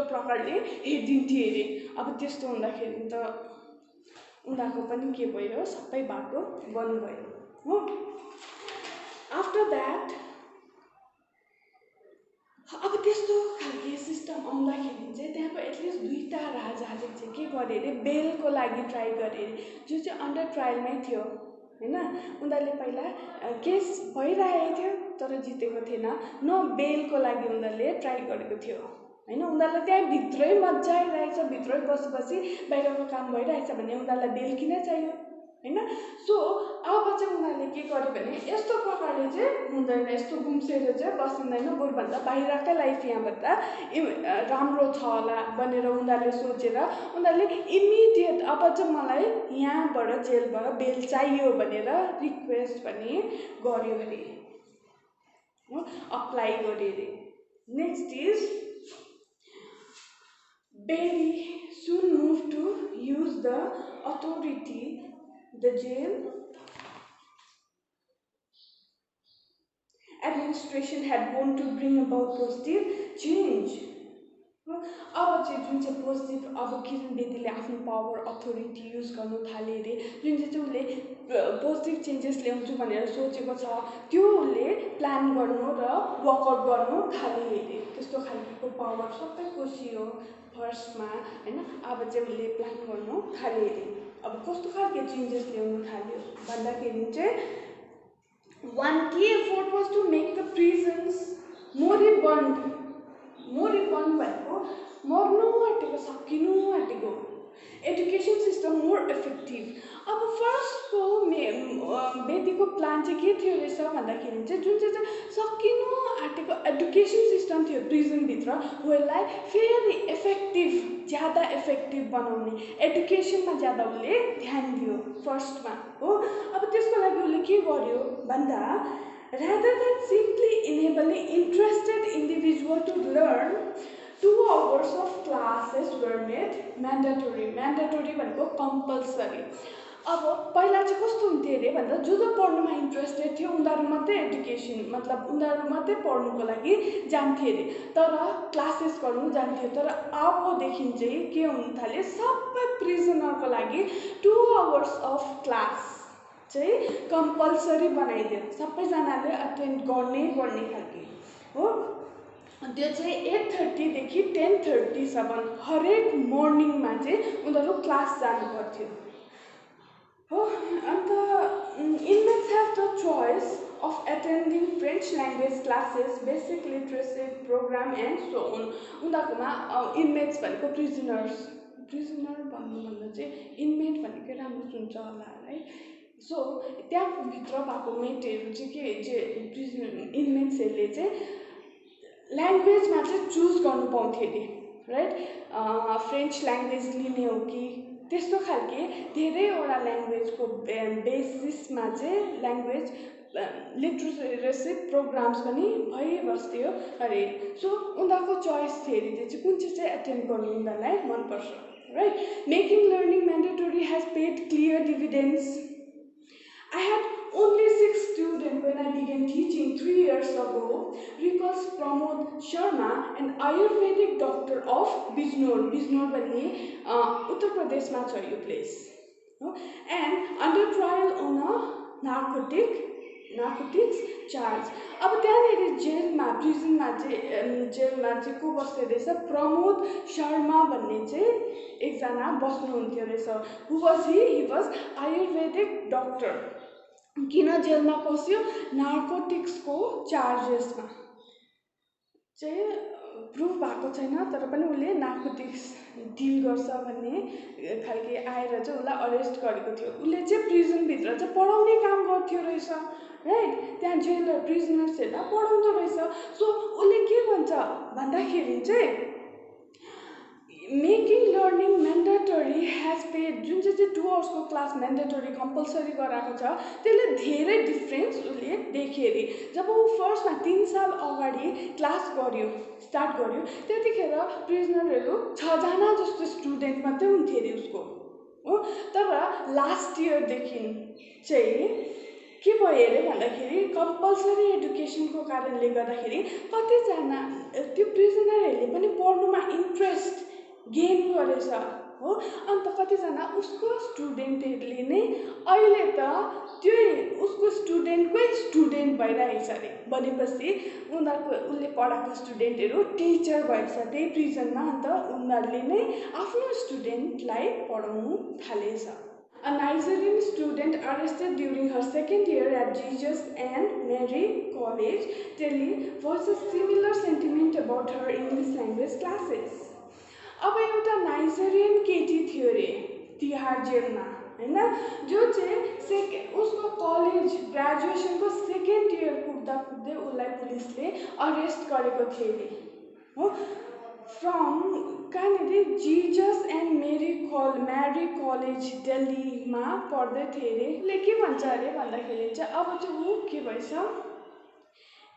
Speaker 1: प्रकारले हेरिदिन्थे अरे। अब त्यस्तो हुँदाखेरि त उनीहरूको पनि के भयो, सबै बाटो बन्द भयो हो। आफ्टर द्याट अब त्यस्तो खालको सिस्टम आउँदाखेरि चाहिँ त्यहाँको एटलिस्ट 2टा राजाले चाहिँ के गरे अरे, बेलको लागि ट्राई गरे अरे, जो चाहिँ अन्डर ट्रायलमै थियो होइन। उनीहरूले पहिला केस भइरहेको थियो तर जितेको थिएन, न बेलको लागि उनीहरूले ट्राई गरेको थियो होइन। उनीहरूलाई त्यहाँ भित्रै मजा आइरहेछ, भित्रै बसी बाहिरको काम भइरहेछ भने उनीहरूलाई बेल किन चाहियो होइन। सो अब चाहिँ उनीहरूले के गर्यो भने यस्तो प्रकारले चाहिँ हुँदैन, यस्तो गुम्सेर चाहिँ बसिँदैन, बरुभन्दा बाहिरकै लाइफ यहाँबाट राम्रो छ होला भनेर उनीहरूले सोचेर उनीहरूले इमिडिएट अब चाहिँ मलाई यहाँबाट जेलबाट बेल चाहियो भनेर रिक्वेस्ट पनि गर्यो अरे, अप्लाई गर्यो अरे। Next is Berry soon moved to use the authority the jail administration had won to bring about positive change. अब चाहिँ जुन चाहिँ पोजिटिभ, अब किरण बेदीले आफ्नो पावर अथोरिटी युज गर्नु थाले अरे, जुन चाहिँ उसले पोजिटिभ चेन्जेस ल्याउँछु भनेर सोचेको छ त्यो उसले प्लान गर्नु र वर्कआउट गर्नु थाले अरे। त्यस्तो खालको पावर सबै कोसियो फर्स्टमा होइन। अब चाहिँ उसले प्लान गर्नु थाले अरे। अब कस्तो खालको चेन्जेस ल्याउनु थाल्यो भन्दाखेरि चाहिँ one key effort was to make the prisons moribund भनेको मर्नु आँटेको, सकिनु आँटेको, एजुकेसन सिस्टम मोर इफेक्टिभ। अब फर्स्टको बेदीको प्लान चाहिँ के थियो रहेछ भन्दाखेरि चाहिँ जुन चाहिँ सकिनु आँटेको एजुकेसन सिस्टम थियो प्रिजनभित्र, उसलाई फेरि इफेक्टिभ, ज्यादा इफेक्टिभ बनाउने, एजुकेसनमा ज्यादा उसले ध्यान दियो फर्स्टमा हो। अब त्यसको लागि उसले के गर्यो भन्दा rather than simply enabling interested individual to learn, 2 hours of classes were made mandatory. Mandatory भनेको compulsory. अब पहिला चाहिँ कस्तो हुन्थ्यो अरे भन्दा जो पढ्नुमा इन्ट्रेस्टेड थियो उनीहरू मात्रै एडुकेसन मतलब उनीहरू मात्रै पढ्नुको लागि जान्थे अरे, तर क्लासेस गर्नु जान्थ्यो। तर अबदेखि चाहिँ के हुन थाल्यो, सबै प्रिजनरको लागि 2 आवर्स अफ क्लास चाहिँ कम्पलसरी बनाइदियो, सबैजनाले अटेन्ड गर्ने खालके हो। त्यो चाहिँ 8:30 देखि 10:30सम्म हरेक मर्निङमा चाहिँ उनीहरू क्लास जानु पर्थ्यो हो। अन्त inmates have the choice of attending French language classes, basic literacy program and so on। उनीहरूकोमा इनमेट्स भनेको प्रिजनर भन्नुभन्दा चाहिँ इनमेट भनेकै राम्रो सुन्छ होला है। सो त्यहाँ भित्र भएको मेटहरू चाहिँ के प्रिजनर इनमेट्सहरूले चाहिँ ल्याङ्ग्वेजमा चाहिँ चुज गर्नु पाउँथ्यो अरे, राइट। फ्रेन्च ल्याङ्ग्वेज लिने हो कि त्यस्तो खालके धेरैवटा ल्याङ्ग्वेजको बेसिसमा चाहिँ ल्याङ्ग्वेज लिटरेसी प्रोग्राम्स पनि भइबस्थ्यो अरे। सो उनीहरूको चोइस थियो अरे, त्यो चाहिँ कुन चाहिँ एटेन्ड गर्नु उनीहरूलाई मनपर्छ, right. Making learning mandatory has paid clear dividends. I had only 6 students when I began teaching 3 years ago, recalls Pramod Sharma, an Ayurvedic doctor of Bijnor भन्ने उत्तर प्रदेशमा छ यो प्लेस हो। And under trial on a narcotics charge. अब त्यहाँनिर प्रिजनमा चाहिँ को बस्दो रहेछ, प्रमोद शर्मा भन्ने चाहिँ एकजना बस्नुहुन्थ्यो रहेछ। Who was he was Ayurvedic doctor. किन जेलमा पस्यो, नार्कोटिक्सको चार्जेसमा चाहिँ प्रुभ भएको छैन, तर पनि उसले नार्कोटिक्स डिल गर्छ भन्ने खालके आएर चाहिँ उसलाई अरेस्ट गरेको थियो। उसले चाहिँ प्रिजनभित्र चाहिँ पढाउने काम गर्थ्यो रहेछ, राइट। त्यहाँ जेलर प्रिजनर्सहरूलाई पढाउँदो रहेछ। सो उसले के भन्छ भन्दाखेरि चाहिँ making learning mandatory has paid, जुन चाहिँ 2 आवर्सको क्लास म्यान्डेटरी कम्पलसरी गराएको छ त्यसले धेरै डिफ्रेन्स उसले देख्यो अरे। जब ऊ फर्स्टमा 3 साल अगाडि क्लास स्टार्ट गर्यो त्यतिखेर प्रिजनरहरू 6 जना जस्तो स्टुडेन्ट मात्रै हुन्थ्यो अरे उसको हो। तर लास्ट इयरदेखि चाहिँ के भयो अरे भन्दाखेरि कम्पलसरी एडुकेसनको कारणले गर्दाखेरि कतिजना त्यो प्रिजनरहरूले पनि पढ्नुमा इन्ट्रेस्ट गेन गरेछ हो। अन्त कतिजना उसको स्टुडेन्टहरूले नै अहिले त त्यो उसको स्टुडेन्टकै स्टुडेन्ट भइरहेछ अरे। भनेपछि उसले पढाएको स्टुडेन्टहरू टिचर भएछ त्यही प्रिजनमा, अन्त उनीहरूले नै आफ्नो स्टुडेन्टलाई पढाउनु थालेछ। A Nigerian student arrested during her 2nd year at Jesus and Mary College, Delhi, voiced similar sentiment about her English language classes। अब एउटा नाइजेरियन केटी थियो अरे तिहार जेलमा हैन, जो चाहिँ उसको कलेज ग्रेजुएसनको 2nd इयर पुग्दै उसलाई पुलिसले अरेस्ट गरेको थियो अरे हो। फ्रम कहाँनिर जिजस एन्ड मेरी कलेज दिल्लीमा पढ्दै थिए अरे। उसले के भन्छ अरे भन्दाखेरि चाहिँ अब चाहिँ ऊ के भएछ,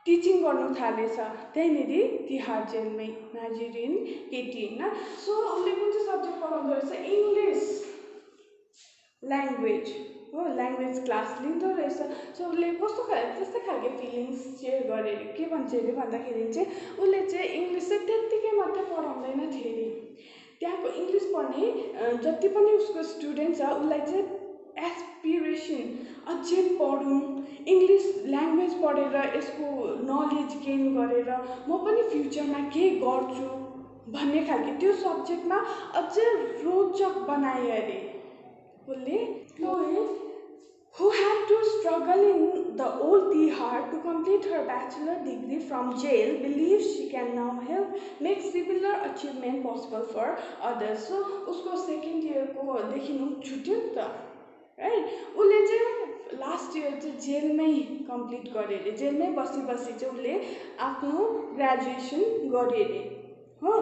Speaker 1: टिचिङ गर्नु थालेछ त्यहीँनिर तिहार जेलमै, नाइजेरियन केटी होइन। सो उसले कुन चाहिँ सब्जेक्ट पढाउँदो रहेछ, इङ्ग्लिस ल्याङ्ग्वेज हो, ल्याङ्ग्वेज क्लास लिँदो रहेछ। सो उसले त्यस्तै खालको फिलिङ्स सेयर गरे अरे। के भन्छ अरे भन्दाखेरि चाहिँ उसले चाहिँ इङ्ग्लिस चाहिँ त्यत्तिकै मात्रै पढाउँदैन थियो अरे। त्यहाँको इङ्ग्लिस पढ्ने जति पनि उसको स्टुडेन्ट छ उसलाई चाहिँ एस्पिरेसन अझै पढौँ, इङ्ग्लिस ल्याङ्ग्वेज पढेर यसको नलेज गेन गरेर म पनि फ्युचरमा केही गर्छु भन्ने खालको त्यो सब्जेक्टमा अझै रोचक बनाए अरे उसले। who had to struggle in the old Tihar to complete her bachelor degree from jail, believes she can now help make similar achievement possible for others। So उसको 2nd year को देखि छुट्यो नि त, राइट। उसले चाहिँ लास्ट इयर चाहिँ जेलमै कम्प्लिट गरे अरे। जेलमै बसी चाहिँ उसले आफ्नो ग्रेजुएसन गरे अरे हो।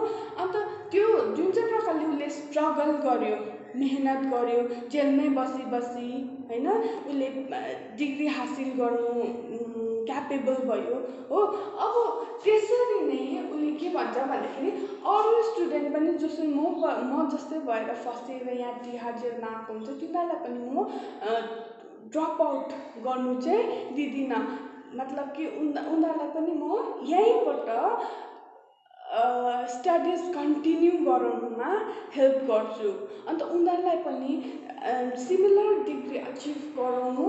Speaker 1: अन्त त्यो जुन चाहिँ प्रकारले उसले स्ट्रगल गर्यो मेहनत गर्यो, जेलमै बसी बसी होइन उसले डिग्री हासिल गर्नु क्यापेबल भयो हो। अब त्यसरी नै उसले के भन्छ भन्दाखेरि अरू स्टुडेन्ट पनि जसरी म जस्तै भएर फसेर यहाँ तिहार जेलमा आएको हुन्छ तिनीहरूलाई पनि म ड्रप आउट गर्नु चाहिँ दिदिनँ। मतलब कि उनीहरूलाई पनि म यहीँबाट स्टडिज कन्टिन्यू गराउनुमा हेल्प गर्छु। अन्त उनीहरूलाई पनि सिमिलर डिग्री अचिभ गराउनु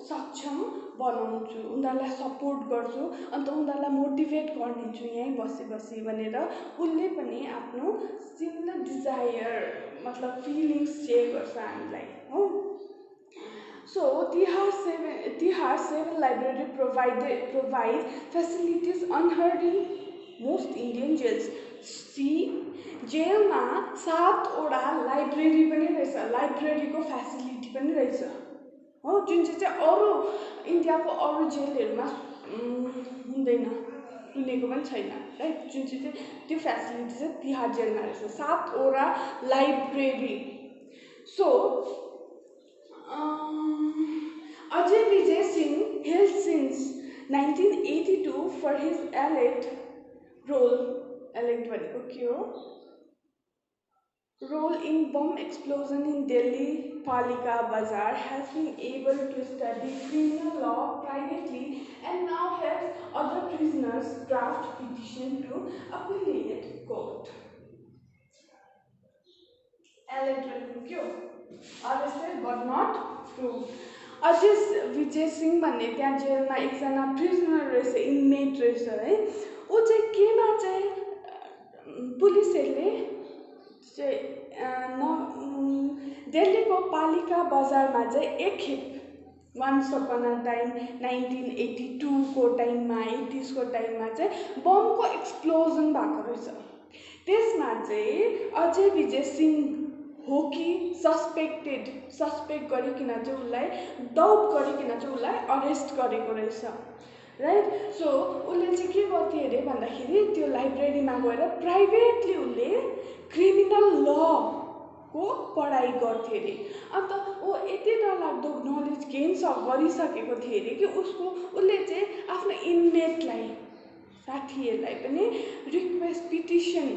Speaker 1: सक्षम बनाउँछु, उनीहरूलाई सपोर्ट गर्छु। अन्त उनीहरूलाई मोटिभेट गरिदिन्छु यहीँ बसी बसी भनेर उसले पनि आफ्नो सिमिलर डिजायर मतलब फिलिङ्स सेयर गर्छ हामीलाई हो। So Tihar Civil Library provide facilities unheard in most Indian jails. जेलमा 7वटा लाइब्रेरी पनि रहेछ, लाइब्रेरीको फेसिलिटी पनि रहेछ हो, जुन चाहिँ अरू इन्डियाको अरू जेलहरूमा हुँदैन, सुनेको पनि छैन राइट। जुन चाहिँ त्यो फेसिलिटी चाहिँ तिहार जेलमा रहेछ, 7वटा library. So Ajay Vijay Singh hailed since 1982 for his alleged role in bomb explosion in Delhi Palika Bazar, has been able to study criminal law privately and now helps other prisoners draft petition to appellate court. Arrested but not proved. Ajay Vijay Singh भन्ने त्यहाँ जेलमा एकजना prisoner रहेछ, inmate रहेछ है। ऊ चाहिँ केमा चाहिँ पुलिसहरूले चाहिँ दिल्लीको पालिका बजारमा चाहिँ एकखेप वान्स अपन अ टाइम 1982 को टाइममा 80s को टाइममा चाहिँ बमको एक्सप्लोजन भएको रहेछ। त्यसमा चाहिँ अजय विजय सिंह हो कि सस्पेक्ट गरिकन चाहिँ उसलाई डाउट गरिकन चाहिँ उसलाई अरेस्ट गरेको रहेछ राइट। सो उसले चाहिँ के गर्थ्यो अरे भन्दाखेरि त्यो लाइब्रेरीमा गएर प्राइभेटली उसले क्रिमिनल लको पढाइ गर्थ्यो अरे। अन्त ऊ यति डरलाग्दो नलेज गेन गरिसकेको थियो अरे कि उसले चाहिँ आफ्नो इनमेटलाई साथीहरूलाई पनि रिक्वेस्ट पिटिसन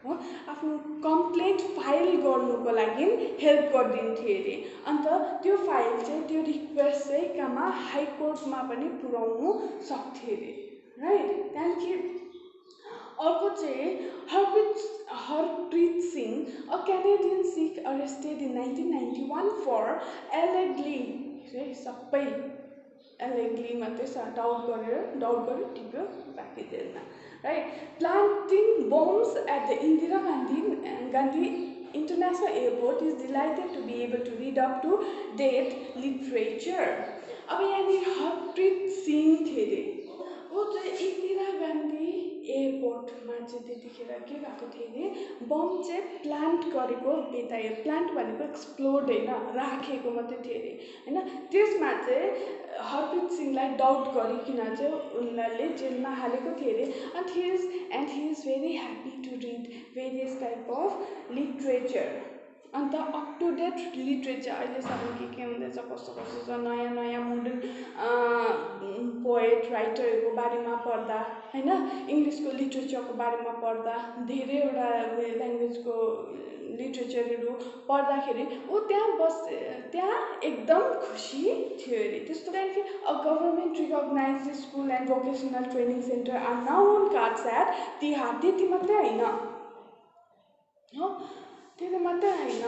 Speaker 1: हो आफ्नो कम्प्लेन्ट फाइल गर्नुको लागि हेल्प गरिदिन्थ्यो अरे। अन्त त्यो फाइल चाहिँ त्यो रिक्वेस्ट चाहिँ कहाँ हाइकोर्टमा पनि पुर्याउनु सक्थ्यो अरे राइट। त्यहाँदेखि अर्को चाहिँ Harpreet Singh, a Canadian Sikh arrested in 1991 for allegedly, सबै एलेगली मात्रै डाउट गर्यो टिप्यो बाँकी जेलमा right. Planting bombs at the Indira Gandhi International Airport is delighted to be able to read up to date literature. अब यहाँनिर हरप्रीत सिंह थियो अरे, ऊ चाहिँ इन्दिरा गान्धी एयरपोर्टमा चाहिँ त्यतिखेर के भएको थियो अरे बम चाहिँ प्लान्ट गरेको भेटायो। प्लान्ट भनेको एक्सप्लोड होइन, राखेको मात्रै थियो अरे होइन। त्यसमा चाहिँ हरप्रीत सिंहलाई डाउट गरिकन चाहिँ उनीहरूले जेलमा हालेको थियो अरे। And he is very happy to read various type of literature. And up to date literature अहिलेसम्म के हुँदैछ कस्तो छ नयाँ नयाँ मोडर्न पोएट राइटरहरूको बारेमा पढ्दा होइन, इङ्ग्लिसको लिट्रेचरको बारेमा पढ्दा, धेरैवटा ल्याङ्ग्वेजको लिट्रेचरहरू पढ्दाखेरि ऊ त्यहाँ एकदम खुसी थियो अरे। त्यस्तो त्यहाँदेखि uh government recognise school and vocational training centre are now on cards at Tihar. त्यति मात्रै होइन हो, त्यति मात्रै होइन,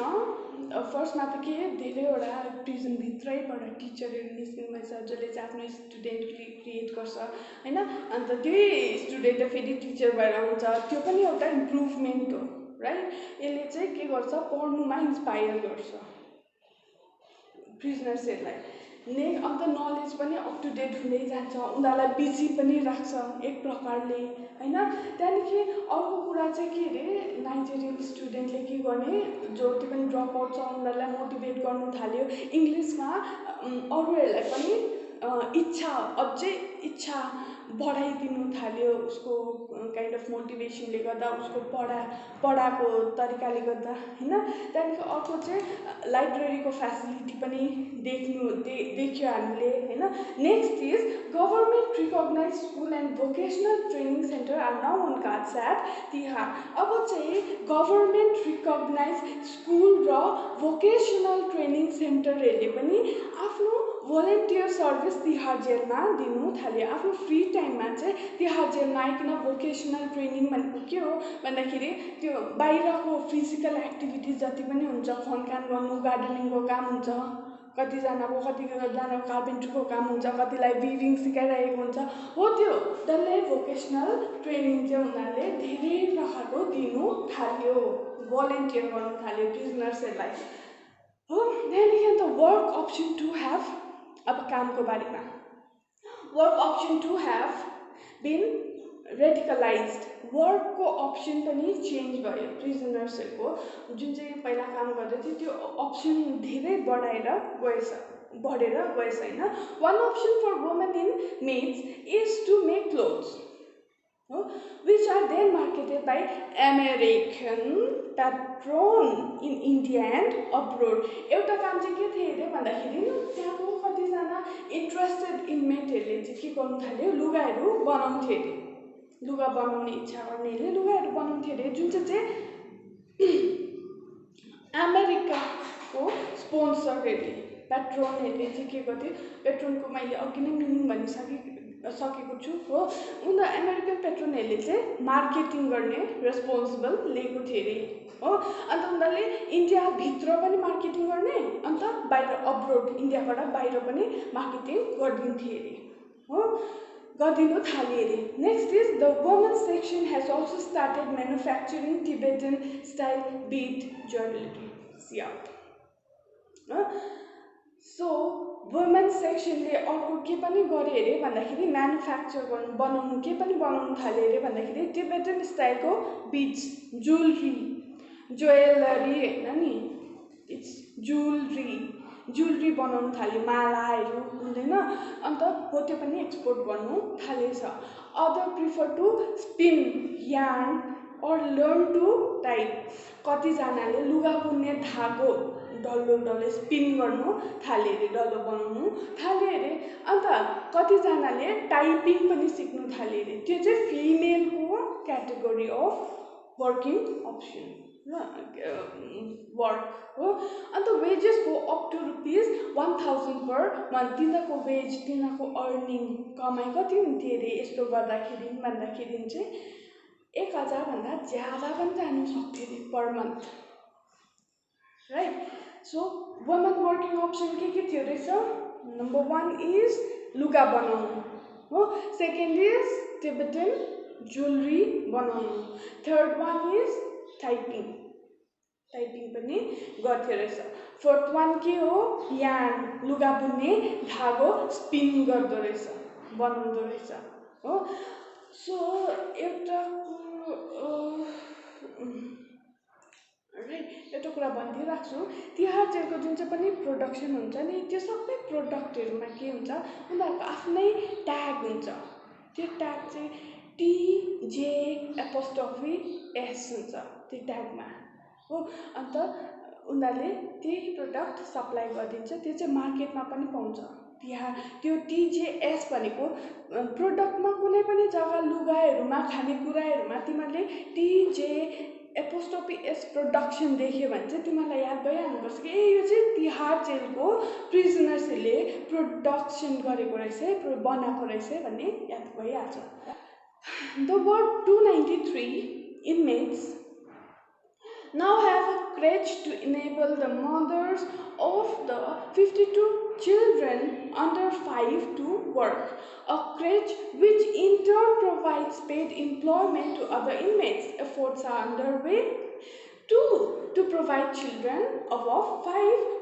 Speaker 1: फर्स्टमा त के धेरैवटा प्रिजनभित्रैबाट टिचरहरू निस्किनुभएछ जसले चाहिँ आफ्नो स्टुडेन्ट क्रिएट गर्छ होइन। अन्त त्यही स्टुडेन्ट फेरि टिचर भएर आउँछ, त्यो पनि एउटा इम्प्रुभमेन्ट हो राइट। यसले चाहिँ के गर्छ पढ्नुमा इन्सपायर गर्छ प्रिजनर्सहरूलाई। अन्त नलेज पनि अप टु डेट हुँदै जान्छ, उनीहरूलाई बिजी पनि राख्छ एक प्रकारले होइन। त्यहाँदेखि अर्को कुरा चाहिँ के अरे नाइजेरियन स्टुडेन्टले के गर्ने जति पनि ड्रप आउट छ उनीहरूलाई मोटिभेट गर्नु थाल्यो इङ्ग्लिसमा, अरूहरूलाई पनि इच्छा अझै इच्छा बढाइदिनु थाल्यो उसको काइन्ड अफ मोटिभेसनले गर्दा उसको पढाको तरिकाले गर्दा हैन। त्यहाँदेखि अर्को चाहिँ लाइब्रेरीको फेसिलिटी पनि देख्यो हामीले हैन। Next is government recognise school and vocational training centre are now on cards at Tihar. अब चाहिँ गभर्नमेन्ट रिकग्नाइज स्कुल र भोकेसनल ट्रेनिङ सेन्टरहरूले पनि आफ्नो भोलिन्टियर सर्भिस तिहार जेलमा दिनु थाल्यो। आफ्नो फ्री टाइममा चाहिँ तिहार जेलमा आइकन भोकेसनल ट्रेनिङ भनेको के हो भन्दाखेरि त्यो बाहिरको फिजिकल एक्टिभिटिज जति पनि हुन्छ, खनखान गर्नु, गार्डनिङको काम हुन्छ, कतिजनाको कार्पेन्टरको काम हुन्छ, कतिलाई विभिङ सिकाइरहेको हुन्छ हो, त्यो डल्लै भोकेसनल ट्रेनिङ चाहिँ उनीहरूले धेरै प्रकारको दिनु थाल्यो, भोलिन्टियर गर्नु थाल्यो प्रिजनर्सहरूलाई हो। त्यहाँदेखि अन्त वर्क अप्सन टु हेभ, अब कामको बारेमा work option to have been radicalised, वर्कको अप्सन पनि चेन्ज भयो प्रिजनर्सहरूको। जुन चाहिँ पहिला काम गर्दै थियो त्यो अप्सन धेरै बढेर गएछ हैन। One option for women inmates is to make clothes which are then marketed by American patron in India and abroad। एउटा काम चाहिँ के थियो अरे भन्दाखेरि त्यहाँको कतिजना इन्ट्रेस्टेड इनमेटहरूले चाहिँ के गर्नु थाल्यो, लुगाहरू बनाउँथे अरे, लुगा बनाउने इच्छा गर्नेले लुगाहरू बनाउँथे अरे, जुन चाहिँ अमेरिकाको स्पोन्सरहरूले पेट्रोनहरूले चाहिँ के गर्थ्यो, पेट्रोनको मैले अघि नै मिनिङ भनिसकेको छु हो। उनीहरू अमेरिकन पेट्रोनहरूले चाहिँ मार्केटिङ गर्ने रेस्पोन्सिबल लिएको थियो अरे हो। अन्त उनीहरूले इन्डियाभित्र पनि मार्केटिङ गर्ने, अन्त बाहिर अब्रोड इन्डियाबाट बाहिर पनि मार्केटिङ गरिदिन्थे अरे हो, गरिदिनु थाले अरे। Next is the women section has also started manufacturing Tibetan style bead jewellery सियाप। सो वुमेन सेक्सनले अर्को के पनि गरे अरे भन्दाखेरि म्यानुफ्याक्चर गर्नु, बनाउनु के पनि बनाउनु थाले अरे भन्दाखेरि टिबेटन स्टाइलको बिड्स, ज्वेलरी हैन नि, इट्स ज्वेलरी बनाउनु थाल्यो, मालाहरू हुँदैन, अन्त हो त्यो पनि एक्सपोर्ट गर्नु थालेछ। Other prefer to spin yarn or learn to type, कतिजनाले लुगा बुन्ने धागो डल्लो स्पिन गर्नु थाले अरे, डल्लो बनाउनु थाले अरे। अन्त कतिजनाले टाइपिङ पनि सिक्नु थाले अरे। त्यो चाहिँ फिमेलको category of working option work हो। And wages go up to ₹1000 per month. तिनीहरूको वेज, तिनीहरूको अर्निङ कमाइ कति हुन्थ्यो अरे यस्तो गर्दाखेरि भन्दाखेरि चाहिँ 1000 भन्दा ज्यादा पनि जानु सक्थ्यो अरे per month, right. So women working option के थियो रहेछ? नम्बर 1 इज लुगा बनाउनु हो, सेकेन्ड इज टिबेटन ज्वेलरी बनाउनु, थर्ड वान इज टाइपिङ पनि गर्थ्यो रहेछ, फोर्थ वान के हो, यार्न लुगा बुन्ने धागो स्पिन गर्दो रहेछ, बनाउँदो रहेछ हो। सो एउटा कुरा भनिदिइराख्छु, तिहार जेलको जुन चाहिँ पनि प्रोडक्सन हुन्छ नि, त्यो सबै प्रोडक्टहरूमा के हुन्छ, उनीहरूको आफ्नै ट्याग हुन्छ। त्यो ट्याग चाहिँ TJ'S हुन्छ त्यो ट्यागमा हो। अन्त उनीहरूले त्यही प्रोडक्ट सप्लाई गरिदिन्छ, त्यो चाहिँ मार्केटमा पनि पाउँछ। त्यो TJ'S भनेको प्रोडक्टमा कुनै पनि जग्गा लुगाहरूमा, खानेकुराहरूमा तिमीहरूले TJ'S प्रोडक्सन देख्यो भने चाहिँ तिमीलाई याद भइहाल्नुपर्छ कि यो चाहिँ तिहार जेलको प्रिजनर्सहरूले प्रोडक्सन गरेको रहेछ, बनाएको रहेछ भन्ने याद भइहाल्छ। The were 293 inmates now have a crèche to enable the mothers of the 52 children under 5 to work. A crèche which in turn provides paid employment to other inmates. Efforts are underway to provide children above 5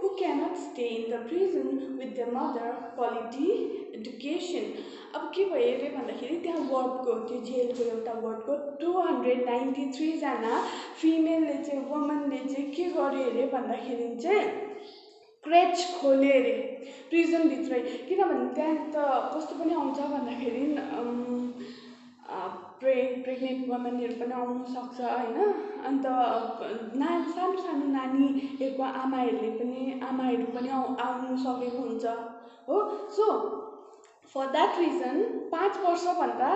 Speaker 1: who cannot stay in the prison with their mother quality education. अब के भयो अरे भन्दाखेरि त्यहाँ वार्डको, त्यो जेलको एउटा वार्डको 293 जना फिमेलले चाहिँ, वुमनले चाहिँ के गर्यो अरे भन्दाखेरि चाहिँ क्रेच खोले अरे। प्रिजनभित्रै, किनभने त्यहाँ त कस्तो पनि आउँछ भन्दाखेरि प्रेग्नेन्ट वुमनहरू पनि आउनु सक्छ होइन। अन्त सानो सानो नानीहरूको आमाहरू पनि आउनु सकेको हुन्छ हो। सो फर द्याट रिजन 5 वर्षभन्दा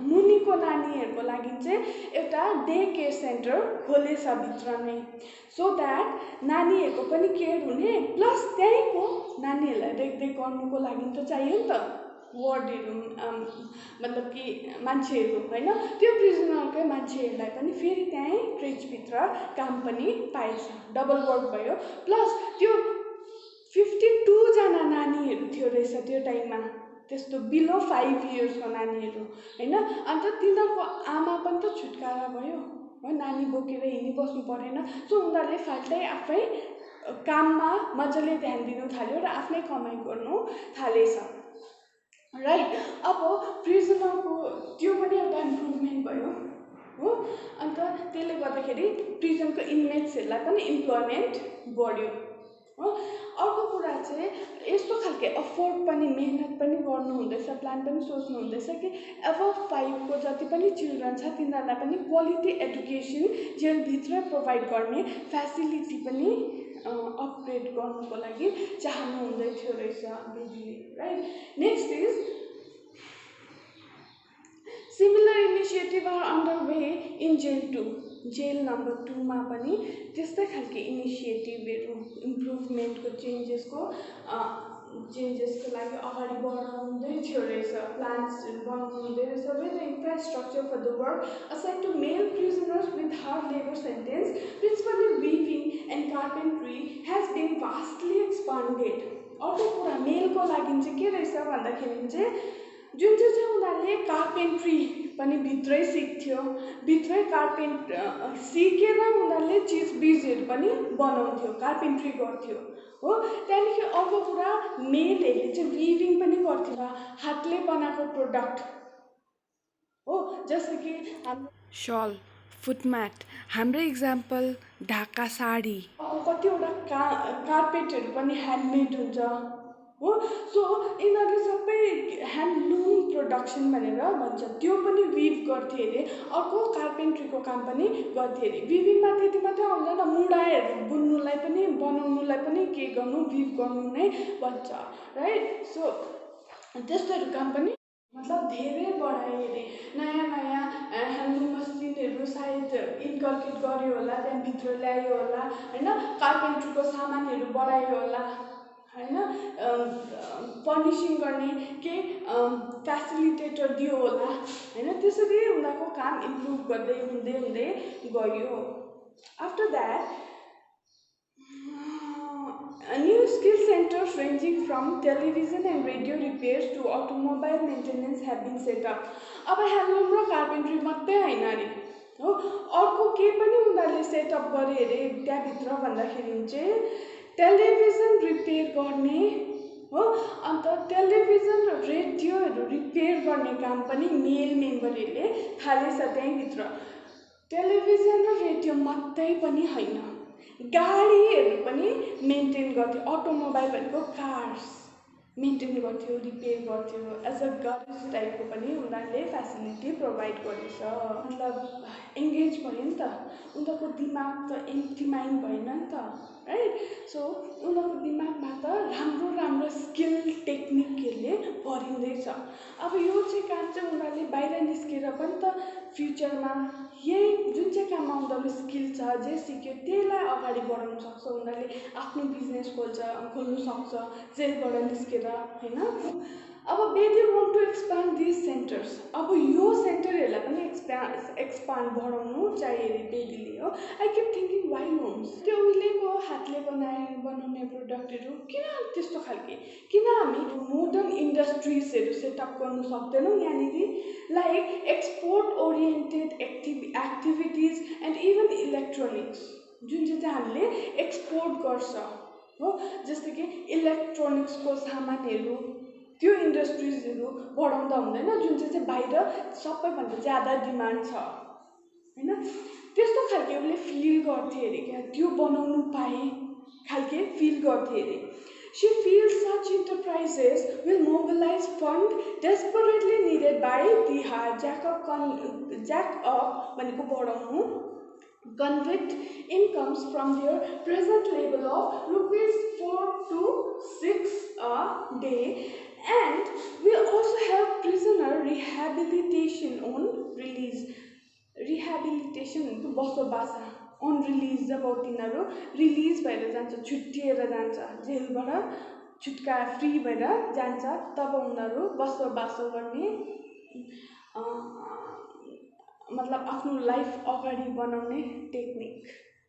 Speaker 1: मुनिको नानीहरूको लागि चाहिँ एउटा डे केयर सेन्टर खोलेछ भित्र नै, सो द्याट नानीहरूको पनि केयर हुने, प्लस त्यहीँको नानीहरूलाई देखरेख गर्नुको लागि त चाहियो नि त वार्डहरू, मतलब कि मान्छेहरू होइन। त्यो प्रिजनरकै मान्छेहरूलाई पनि फेरि त्यहीँ क्रेचभित्र काम पनि पाएछ, डबल वर्क भयो। प्लस त्यो 52 जना नानीहरू थियो रहेछ त्यो टाइममा, त्यस्तो बिलो 5 इयर्सको नानीहरू होइन। अन्त तिनीहरूको आमा पनि त छुटकारा भयो हो, नानी बोकेर हिँडिबस्नु परेन। सो उनीहरूले फाल्टै आफै काममा मजाले ध्यान दिनु थाल्यो र आफ्नै कमाइ गर्नु थालेछ, राइट। अब प्रिजनरको त्यो पनि एउटा इम्प्रुभमेन्ट भयो हो। अन्त त्यसले गर्दाखेरि प्रिजनको इनमेट्सहरूलाई पनि इम्प्लोइमेन्ट बढ्यो हो। अर्को कुरा चाहिँ यस्तो खालके अफोर्ड पनि, मेहनत पनि गर्नु हुँदैछ, प्लान पनि सोच्नु हुँदैछ कि एबभ 5 को जति पनि चिल्ड्रन छ तिनीहरूलाई पनि क्वालिटी एडुकेसन जेलभित्रै प्रोभाइड गर्ने फेसिलिटी पनि अपग्रेड गर्नुको लागि चाहनु हुँदै थियो रहेछ बेबीले, right. Next is similar initiative are under way in jail 2, jail number 2 मा पनि त्यस्तै खालके इनिसिएटिभहरू, इम्प्रुभमेन्टको चेन्जेसको लागि अगाडि बढाउँदै थियो रहेछ, प्लान्सहरू बनाउनु हुँदै रहेछ। With the infrastructure for the work aside to male prisoners with hard labour sentence, principally weaving and carpentry has been vastly expanded. अर्को कुरा मेलको लागि चाहिँ के रहेछ भन्दाखेरि चाहिँ जुन चाहिँ उनीहरूले कार्पेन्ट्री पनि भित्रै सिक्थ्यो, भित्रै सिकेर उनीहरूले चिजबिजहरू पनि बनाउँथ्यो, कार्पेन्ट्री गर्थ्यो हो। त्यहाँदेखि अर्को कुरा मेलहरूले चाहिँ विभिङ पनि गर्थ्यो, हातले बनाएको प्रोडक्ट हो, जस्तो कि हाम्रो सल, फुटम्याट, हाम्रो इक्जाम्पल ढाका साडी, कतिवटा कार्पेटहरू पनि ह्यान्डमेड हुन्छ हो। सो यिनीहरूले सबै ह्यान्डलुम प्रोडक्सन भनेर भन्छ, त्यो पनि विभ गर्थे अरे। अर्को कार्पेन्ट्रीको काम पनि गर्थे अरे। विभिङमा त्यति मात्रै आउँदैन, मुढाहरू बुन्नुलाई पनि, बनाउनुलाई पनि के गर्नु, विभ गर्नु नै भन्छ, राइट। सो त्यस्तोहरू काम पनि मतलब धेरै बढायो अरे। नयाँ नयाँ ह्यान्डलुम मसिनहरू सायद इन्कल्केट गर्यो होला, त्यहाँभित्र ल्यायो होला होइन, कार्पेन्ट्रीको सामानहरू बढायो होला होइन, फर्निसिङ गर्ने के फेसिलिटेटर दियो होला होइन। त्यसरी उनीहरूको काम इम्प्रुभ गर्दै हुँदै हुँदै गयो। After that new skill centres ranging from television and radio repairs to automobile maintenance have been set up. अब ह्यान्डलुम र कार्पेन्ट्री मात्रै होइन अरे हो, अर्को के पनि उनीहरूले सेटअप गरे अरे त्यहाँभित्र भन्दाखेरि चाहिँ टेलिभिजन रिपेयर गर्ने हो। अन्त टेलिभिजन र रेडियोहरू रिपेयर गर्ने काम पनि मेल मेम्बरहरूले थालेछ त्यहीँभित्र। टेलिभिजन र रेडियो मात्रै पनि होइन, गाडीहरू पनि मेन्टेन गर्थ्यो, अटोमोबाइल भनेको कार्स मेन्टेन गर्थ्यो, रिपेयर गर्थ्यो, एज अ गैरेज टाइपको पनि उनीहरूले फेसिलिटी प्रोभाइड गरेछ। मतलब एङ्गेज भयो नि त, उनीहरूको दिमाग त एम्प्टी माइन्ड भएन नि त, राइट। सो उनीहरूको दिमागमा त राम्रो राम्रो स्किल टेक्निकहरूले भरिँदैछ। अब यो चाहिँ काम चाहिँ उनीहरूले बाहिर निस्केर पनि त फ्युचरमा यही जुन चाहिँ काममा उनीहरू स्किल छ, जे सिक्यो त्यहीलाई अगाडि बढाउनु सक्छ, उनीहरूले आफ्नो बिजनेस खोल्नु सक्छ जेलबाट निस्केर होइन। अब Bedi want to expand this centres, अब यो सेन्टरहरूलाई पनि एक्सपान्ड बढाउनु चाहियो अरे बेबीले हो। I keep thinking why homes, त्यो उहिलेको हातले बनाउने प्रोडक्टहरू किन त्यस्तो खालके, किन हामी मोडर्न इन्डस्ट्रिजहरू सेटअप गर्नु सक्दैनौँ यहाँनिर, like export oriented activities and even electronics, जुन चाहिँ हामीले एक्सपोर्ट गर्छ हो, जस्तो कि इलेक्ट्रोनिक्सको सामानहरू, त्यो इन्डस्ट्रिजहरू बढाउँदा हुँदैन, जुन चाहिँ बाहिर सबैभन्दा ज्यादा डिमान्ड छ होइन। त्यस्तो खालके उसले फिल गर्थे अरे क्या, त्यो बनाउनु पाए खालके फिल गर्थे अरे। She feels such enterprises will mobilize fund desperately needed by the jack up भनेको बढाउनु convict incomes from their present level of rupees 4 to 6 a day, and will also help prisoner rehabilitation on release. Rehabilitation to बसोबासा on release जब तिनीहरू release भएर जान्छ छुट्टिएर जान्छ जेलबाट छुटकारा free भएर जान्छ तब उनीहरू बसोबासो गर्ने मतलब आफ्नो लाइफ अगाडि बनाउने टेक्निक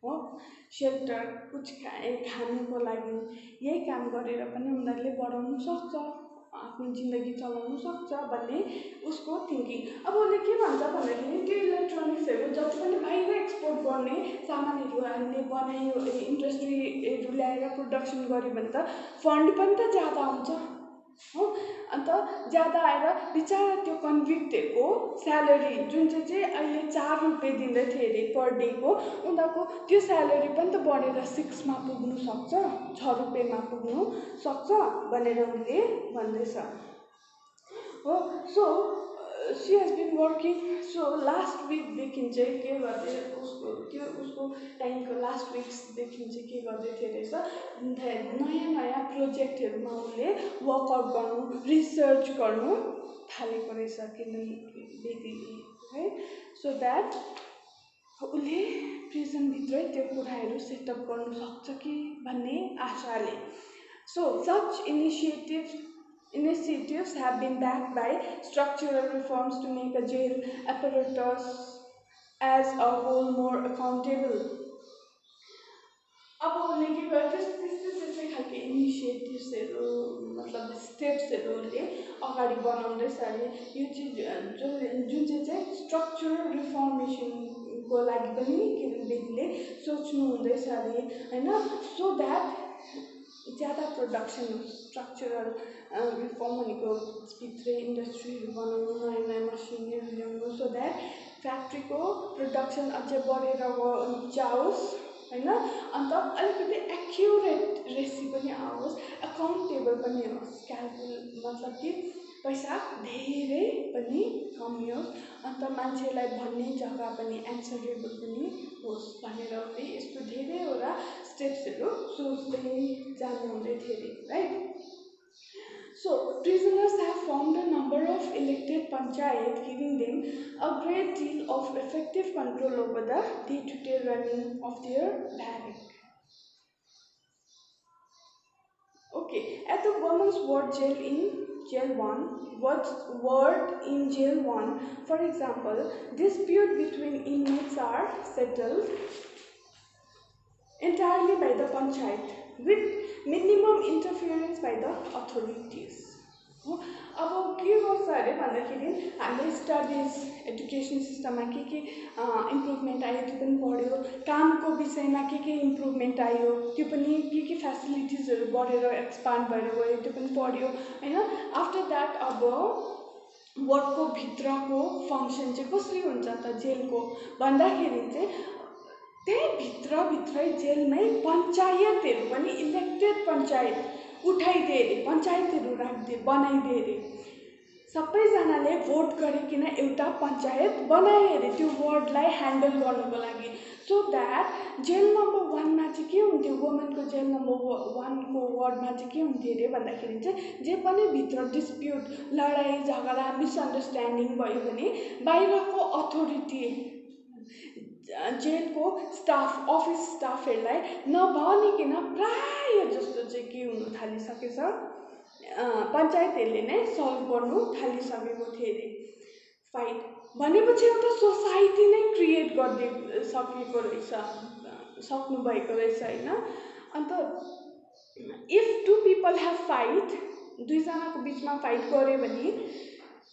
Speaker 1: हो सेल्टर कुछ खानुको लागि यही काम गरेर पनि उनीहरूले बढाउन सक्छ आफ्नो जिन्दगी चलाउन सक्छ भन्ने उसको थिङ्किङ अब उसले के भन्छ भन्दाखेरि त्यो इलेक्ट्रोनिक्सहरू जति पनि बाहिर एक्सपोर्ट गर्ने सामानहरू हामीले बनायो इन्डस्ट्रीहरू ल्याएर प्रोडक्सन गर्यो भने त फन्ड पनि त ज्यादा आउँछ हो अन्त ज्यादा आएर बिचारा त्यो कन्भिक्टहरूको स्यालेरी जुन चाहिँ अहिले 4 रुपियाँ दिँदै थियो अरे पर डेको उनीहरूको त्यो स्यालेरी पनि त बढेर 6 मा पुग्नु सक्छ 6 रुपियाँमा पुग्नु सक्छ भनेर उनले भन्दैछ हो so she has been working so last विकदेखि चाहिँ के गर्दै उसको टाइमको लास्ट विक्सदेखि चाहिँ के गर्दै थियो रहेछ नयाँ नयाँ प्रोजेक्टहरूमा उसले वर्कआउट गर्नु रिसर्च गर्नु थालेको रहेछ किनभने दिदीले है सो द्याट उसले प्रिजनभित्रै त्यो कुराहरू सेटअप गर्नु सक्छ कि भन्ने आशाले so such Initiatives have been backed by structural reforms to make a jail apparatus as a whole more accountable. अब उसले के गर्छ त्यस्तै खालको इनिसिएटिभ्सहरू मतलब स्टेप्सहरू उसले अगाडि बनाउँदैछ अरे यो चाहिँ जुन चाहिँ स्ट्रक्चरल रिफर्मेसनको लागि पनि दिदीले सोच्नु हुँदैछ अरे हैन सो द्याट ज्यादा प्रोडक्सन स्ट्रक्चरल रिफर्म भनेको भित्रै इन्डस्ट्रीहरू बनाउनु नयाँ नयाँ मसिनहरू ल्याउनु सो द्याट फ्याक्ट्रीको प्रोडक्सन अझै बढेर जाओस् हैन अन्त अलिकति एक्युरेट रेसी पनि आओस् अकाउन्टेबल पनि होस् क्यालकुलेट मतलब कि पैसा धेरै पनि कमियोस् अन्त मान्छेलाई भन्ने जग्गा पनि एन्सरेबल पनि होस् भनेर उसले यस्तो धेरैवटा स्टेप्सहरू सोच्दै जानुहुँदै थियो right So, prisoners have formed a number of elected panchayat, giving them a great deal of effective control over the day-to-day running of their barrack. Okay, at the women's ward jail in Jail 1, for example, dispute between inmates are settled entirely by the panchayat with minimum interference by the authorities. अब के गर्छ अरे भन्दाखेरि हामीले studies education सिस्टममा के improvement आयो त्यो पनि पढ्यो कामको विषयमा के इम्प्रुभमेन्ट आयो त्यो पनि के फेसिलिटिजहरू बढेर एक्सपान्ड भएर गयो त्यो पनि पढ्यो हैन आफ्टर द्याट अब वर्डको भित्रको फङ्सन चाहिँ कसरी हुन्छ त जेलको भन्दाखेरि चाहिँ त्यही भित्रै जेलमै पञ्चायतहरू पनि इलेक्टेड पञ्चायत उठाइदिए अरे पञ्चायतहरू बनाइदिए अरे सबैजनाले भोट गरिकन एउटा पञ्चायत बनाए अरे त्यो वार्डलाई ह्यान्डल गर्नको लागि सो द्याट जेल नम्बर 1 मा चाहिँ के हुन्थ्यो वुमेनको जेल नम्बर 1 को वार्डमा चाहिँ के हुन्थ्यो अरे भन्दाखेरि चाहिँ जे पनि भित्र डिस्प्युट लडाई झगडा मिसअन्डरस्ट्यान्डिङ भयो भने बाहिरको अथोरिटी जेलको स्टाफ अफिस स्टाफहरूलाई नभनिकन प्राय जस्तो चाहिँ के हुन थालिसकेछ पञ्चायतहरूले नै सल्भ गर्नु थालिसकेको थियो अरे फाइट भनेपछि एउटा सोसाइटी नै क्रिएट गर्दै सकेको रहेछ सक्नुभएको रहेछ हैन and if two people have fight दुईजनाको बिचमा फाइट गर्यो भने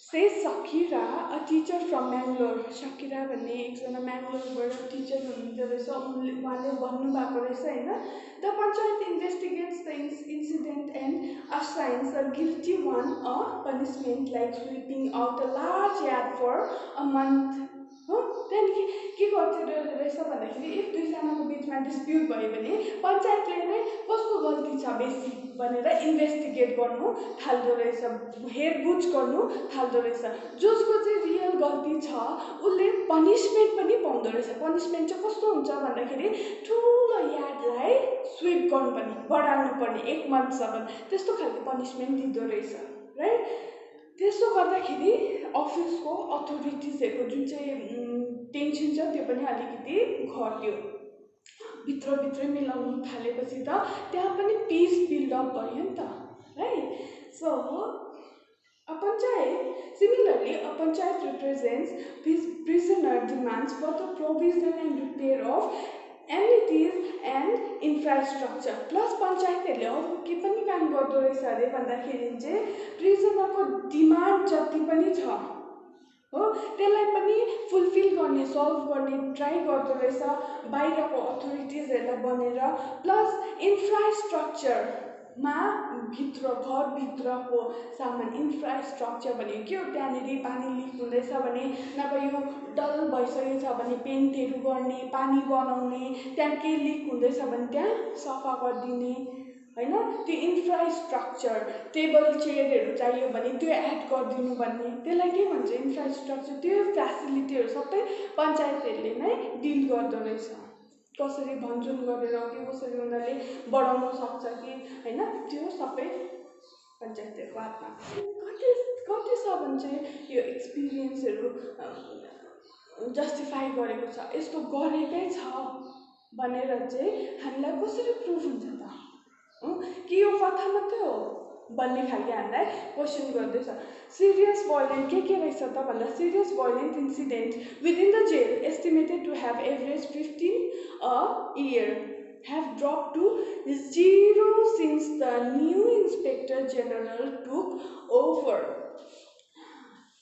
Speaker 1: say Shakira a teacher from Mangalore Shakira भन्ने एकजना म्याङ्लोरबाट टिचर हुनुहुन्थ्यो रहेछ उहाँले भन्नुभएको रहेछ हैन the panchayat investigates the incident and assigns a guilty one a punishment like sweeping out a large yard for a month हो त्यहाँदेखि के गर्थ्यो रहेछ भन्दाखेरि इफ दुईजनाको बिचमा डिस्प्युट भयो भने पञ्चायतले नै कसको गल्ती छ बेसी भनेर इन्भेस्टिगेट गर्नु थाल्दो रहेछ, हेरबुझ गर्नु थाल्दो रहेछ। जसको चाहिँ रियल गल्ती छ उसले पनिसमेन्ट पनि पाउँदो रहेछ। पनिसमेन्ट चाहिँ कस्तो हुन्छ भन्दाखेरि ठुलो यार्डलाई स्विप गर्नुपर्ने, बढाल्नु पर्ने 1 मन्थसम्म, त्यस्तो खालको पनिसमेन्ट दिँदो रहेछ, राइट। त्यसो गर्दाखेरि अफिसको अथोरिटिजहरूको जुन चाहिँ टेन्सन छ त्यो पनि अलिकति घट्यो। भित्रभित्रै मिलाउनु थालेपछि त त्यहाँ पनि पिस बिल्डअप भयो नि त, right. So a panchayat, similarly, a panchayat represents prisoner demands for the provision and repair of amenities and infrastructure. Plus panchayatले अरु के पनि काम गर्दो रहेछ अरे भन्दाखेरि चाहिँ प्रिजनरको डिमान्ड जति पनि छ हो त्यसलाई पनि फुलफिल गर्ने, सल्भ गर्ने ट्राई गर्दो रहेछ बाहिरको अथोरिटिजहरुलाई बनेर। प्लस इन्फ्रास्ट्रक्चरमा भित्र घरभित्रको सामान, इन्फ्रास्ट्रक्चर भनेको के हो, त्यहाँनिर पानी लिक हुँदैछ भने नभए यो डल भइसकेको छ भने पेन्टहरू गर्ने, पानी बनाउने, त्यहाँ के लिक हुँदैछ भने त्यहाँ सफा गरिदिने हैन। त्यो इन्फ्रास्ट्रक्चर, टेबल चेयरहरू चाहियो भने त्यो एड गरिदिनु भन्ने, त्यसलाई के भन्छ इन्फ्रास्ट्रक्चर। त्यो फ्यासिलिटीहरू सबै पञ्चायतहरूले नै डिल गर्दो रहेछ। कसरी भन्छुन गरेर के कसरी उनीहरूले बढाउन सक्छ कि हैन, त्यो सबै पञ्चायतहरूको हातमा। कति छ भने चाहिँ यो एक्सपिरियन्सहरू जस्टिफाई गरेको छ, यस्तो गरेकै छ भनेर चाहिँ हामीलाई कसरी प्रुफ हुन्छ त कि यो कथा मात्रै हो भन्ने खालको हामीलाई क्वेसन गर्दैछ। सिरियस भाइलेन्ट के रहेछ त भन्दा serious violent incident within the jail estimated to have average 15 a year have dropped to 0 since the new Inspector General took over.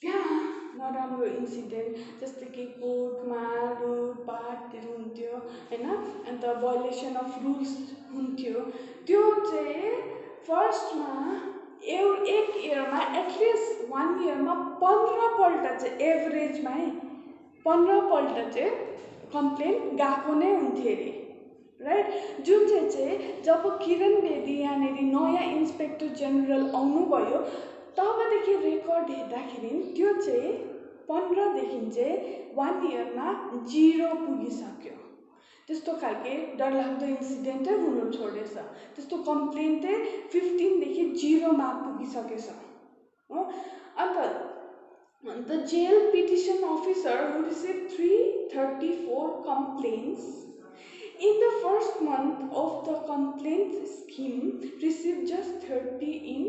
Speaker 1: त्यहाँ नराम्रो इन्सिडेन्ट जस्तै कि कोर्टमा लुटपाटहरू हुन्थ्यो हैन, अन्त भायोलेसन अफ रुल्स हुन्थ्यो। त्यो चाहिँ फर्स्टमा एक इयरमा एटलिस्ट 1 इयरमा 15 पल्ट चाहिँ एभरेजमा 15 पल्ट चाहिँ कम्प्लेन गएको नै हुन्थ्यो अरे, राइट। जुन चाहिँ जब किरण बेदी यहाँनिर नयाँ इन्स्पेक्टर जेनरल आउनुभयो तबदेखि रेकर्ड हेर्दाखेरि त्यो चाहिँ 15 देखि चाहिँ 1 इयरमा 0 पुगिसक्यो। त्यस्तो खालके डरलाग्दो इन्सिडेन्टै हुनु छोडेछ। त्यस्तो कम्प्लेन चाहिँ 15 देखि 0 मा पुगिसकेछ हो। And the jail petition officer who receive 334 complaints in the first month of the complaint scheme received just 30 in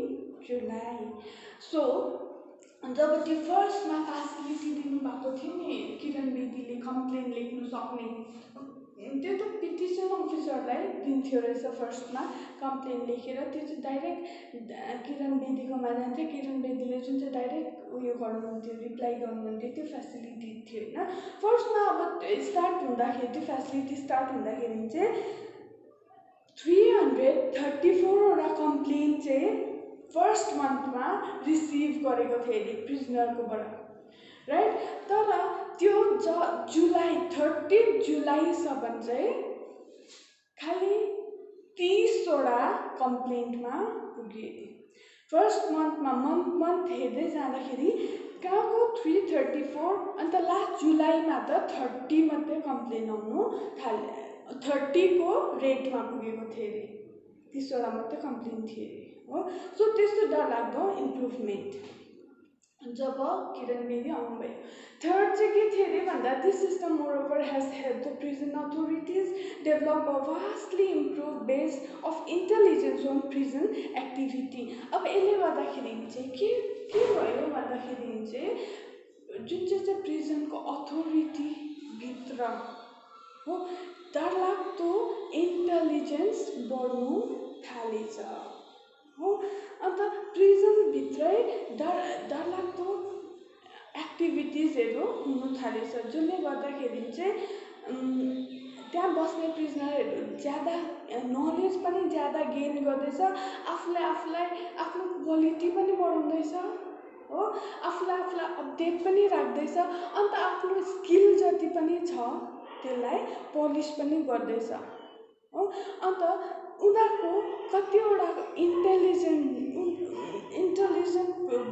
Speaker 1: July. So जब त्यो फर्स्टमा फेसिलिटी दिनुभएको थियो नि किरण बेदीले कम्प्लेन लेख्नु सक्ने, त्यो त पिटिसन अफिसरलाई दिन्थ्यो रहेछ फर्स्टमा कम्प्लेन लेखेर। त्यो चाहिँ डाइरेक्ट किरण बेदीकोमा जान्थ्यो, किरण बेदीले जुन चाहिँ डाइरेक्ट उयो गर्नुहुन्थ्यो, रिप्लाई गर्नुहुन्थ्यो, त्यो फेसिलिटी थियो होइन। फर्स्टमा अब स्टार्ट हुँदाखेरि त्यो फेसिलिटी स्टार्ट हुँदाखेरि चाहिँ 334 वटा कम्प्लेन चाहिँ फर्स्ट मन्थमा रिसिभ गरेको थियो अरे प्रिजनरकोबाट, राइट। तर त्यो जुलाई 30 जुलाईसम्म चाहिँ खालि 30 वटा कम्प्लेन्टमा पुगे अरे। फर्स्ट मन्थमा मन्थ हेर्दै जाँदाखेरि कहाँको 334, अन्त लास्ट जुलाईमा त 30 मात्रै कम्प्लेन आउनु थाल्यो, 30 को रेटमा पुगेको थियो अरे, 30 वटा मात्रै कम्प्लेन थियो अरे हो। सो त्यस्तो डरलाग्दो इम्प्रुभमेन्ट जब किरण बेदी आउनुभयो। थर्ड चाहिँ के थियो अरे भन्दा this system moreover has help the prison authorities develop a vastly improve base of intelligence on prison activity. अब यसले गर्दाखेरि चाहिँ के भयो भन्दाखेरि चाहिँ जुन चाहिँ प्रिजनको अथोरिटी भित्र हो डरलाग्दो इन्टेलिजेन्स बढ्नु थालेछ हो। अन्त प्रिजनभित्रै डरलाग्दो एक्टिभिटिजहरू हुनु थालेछ, जसले गर्दाखेरि चाहिँ त्यहाँ बस्ने प्रिजनरहरू ज्यादा नलेज पनि ज्यादा गेन गर्दैछ, आफूलाई आफ्नो क्वालिटी पनि बढाउँदैछ हो, आफूलाई अपडेट पनि राख्दैछ, अन्त आफ्नो स्किल जति पनि छ त्यसलाई पोलिस पनि गर्दैछ हो। अन्त उनीहरूको कतिवटा इन्टेलिजेन्ट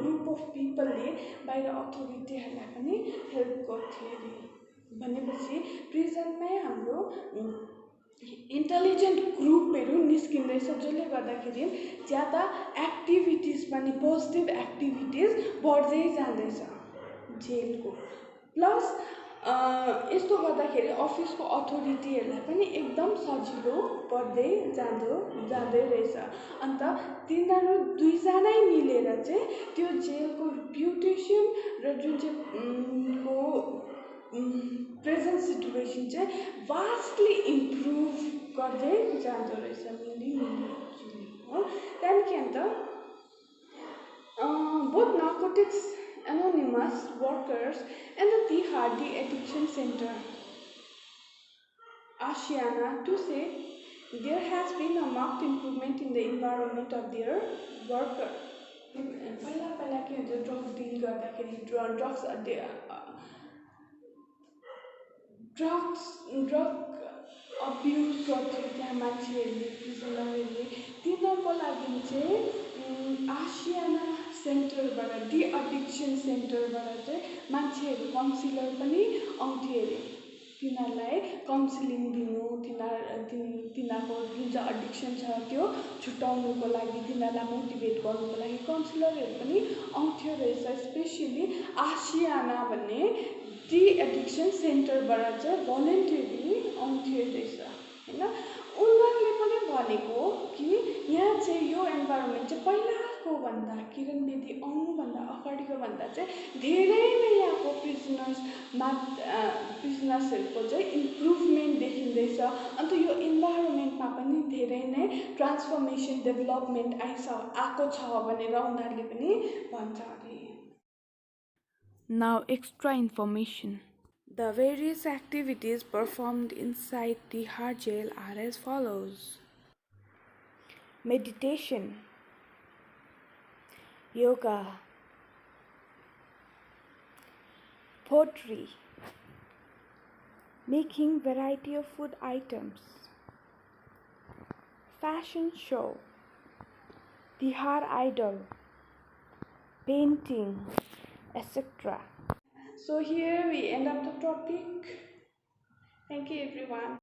Speaker 1: ग्रुप अफ पिपलले बाहिर अथोरिटीहरूलाई पनि हेल्प गर्थे अरे। भनेपछि प्रिजनमै हाम्रो इन्टेलिजेन्ट ग्रुपहरू निस्किँदैछ, जसले गर्दाखेरि ज्यादा एक्टिभिटिज पनि पोजिटिभ एक्टिभिटिज बढ्दै जाँदैछ जेलको। प्लस यस्तो गर्दाखेरि अफिसको अथोरिटीहरूलाई पनि एकदम सजिलो पर्दै जाँदै रहेछ। अन्त तिनीहरू दुईजनै मिलेर चाहिँ त्यो जेलको रेपुटेसन र जुन चाहिँ को प्रेजेन्ट सिचुएसन चाहिँ वास्टली इम्प्रुभ गर्दै जाँदो रहेछ मिलिजुली हो। त्यहाँदेखि अन्त both narcotics anonymous workers and the Tihar de-addiction center Ashiana to say there has been a marked improvement in the environment of their worker. पहिला के हुन्छ, ड्रग्स डिल गर्दाखेरि ड्रग अब्युज गर्थ्यो त्यहाँ मान्छेहरूले, प्रिजनरहरूले। तिनीहरूको लागि चाहिँ आसियाना सेन्टरबाट, डी एडिक्सन सेन्टरबाट चाहिँ मान्छेहरू काउन्सिलर पनि आउँथे अरे तिनीहरूलाई काउन्सिलिङ दिनु, तिनीहरूको जुन चाहिँ एडिक्सन छ त्यो छुटाउनुको लागि, तिनीहरूलाई मोटिभेट गर्नुको लागि काउन्सिलरहरू पनि आउँथ्यो रहेछ। स्पेसली आसियाना भन्ने डी एडिक्सन सेन्टरबाट चाहिँ भलन्टियरली आउँथ्यो रहेछ होइन। उनीहरूले पनि भनेको कि यहाँ चाहिँ यो इन्भाइरोमेन्ट चाहिँ पहिलाको भन्दा, किरण बेदी आउनुभन्दा अगाडिको भन्दा चाहिँ धेरै नै यहाँको प्रिजनर्सहरूको चाहिँ इम्प्रुभमेन्ट देखिँदैछ। अन्त यो इन्भाइरोमेन्टमा पनि धेरै नै ट्रान्सफर्मेसन, डेभलपमेन्ट आएको छ भनेर उनीहरूले पनि भन्छ अरे। Now extra information. The various activities performed inside Tihar jail are as follows: meditation, yoga, poetry, making variety of food items, fashion show, Tihar idol, painting, etc. So here we end up the topic. Thank you everyone.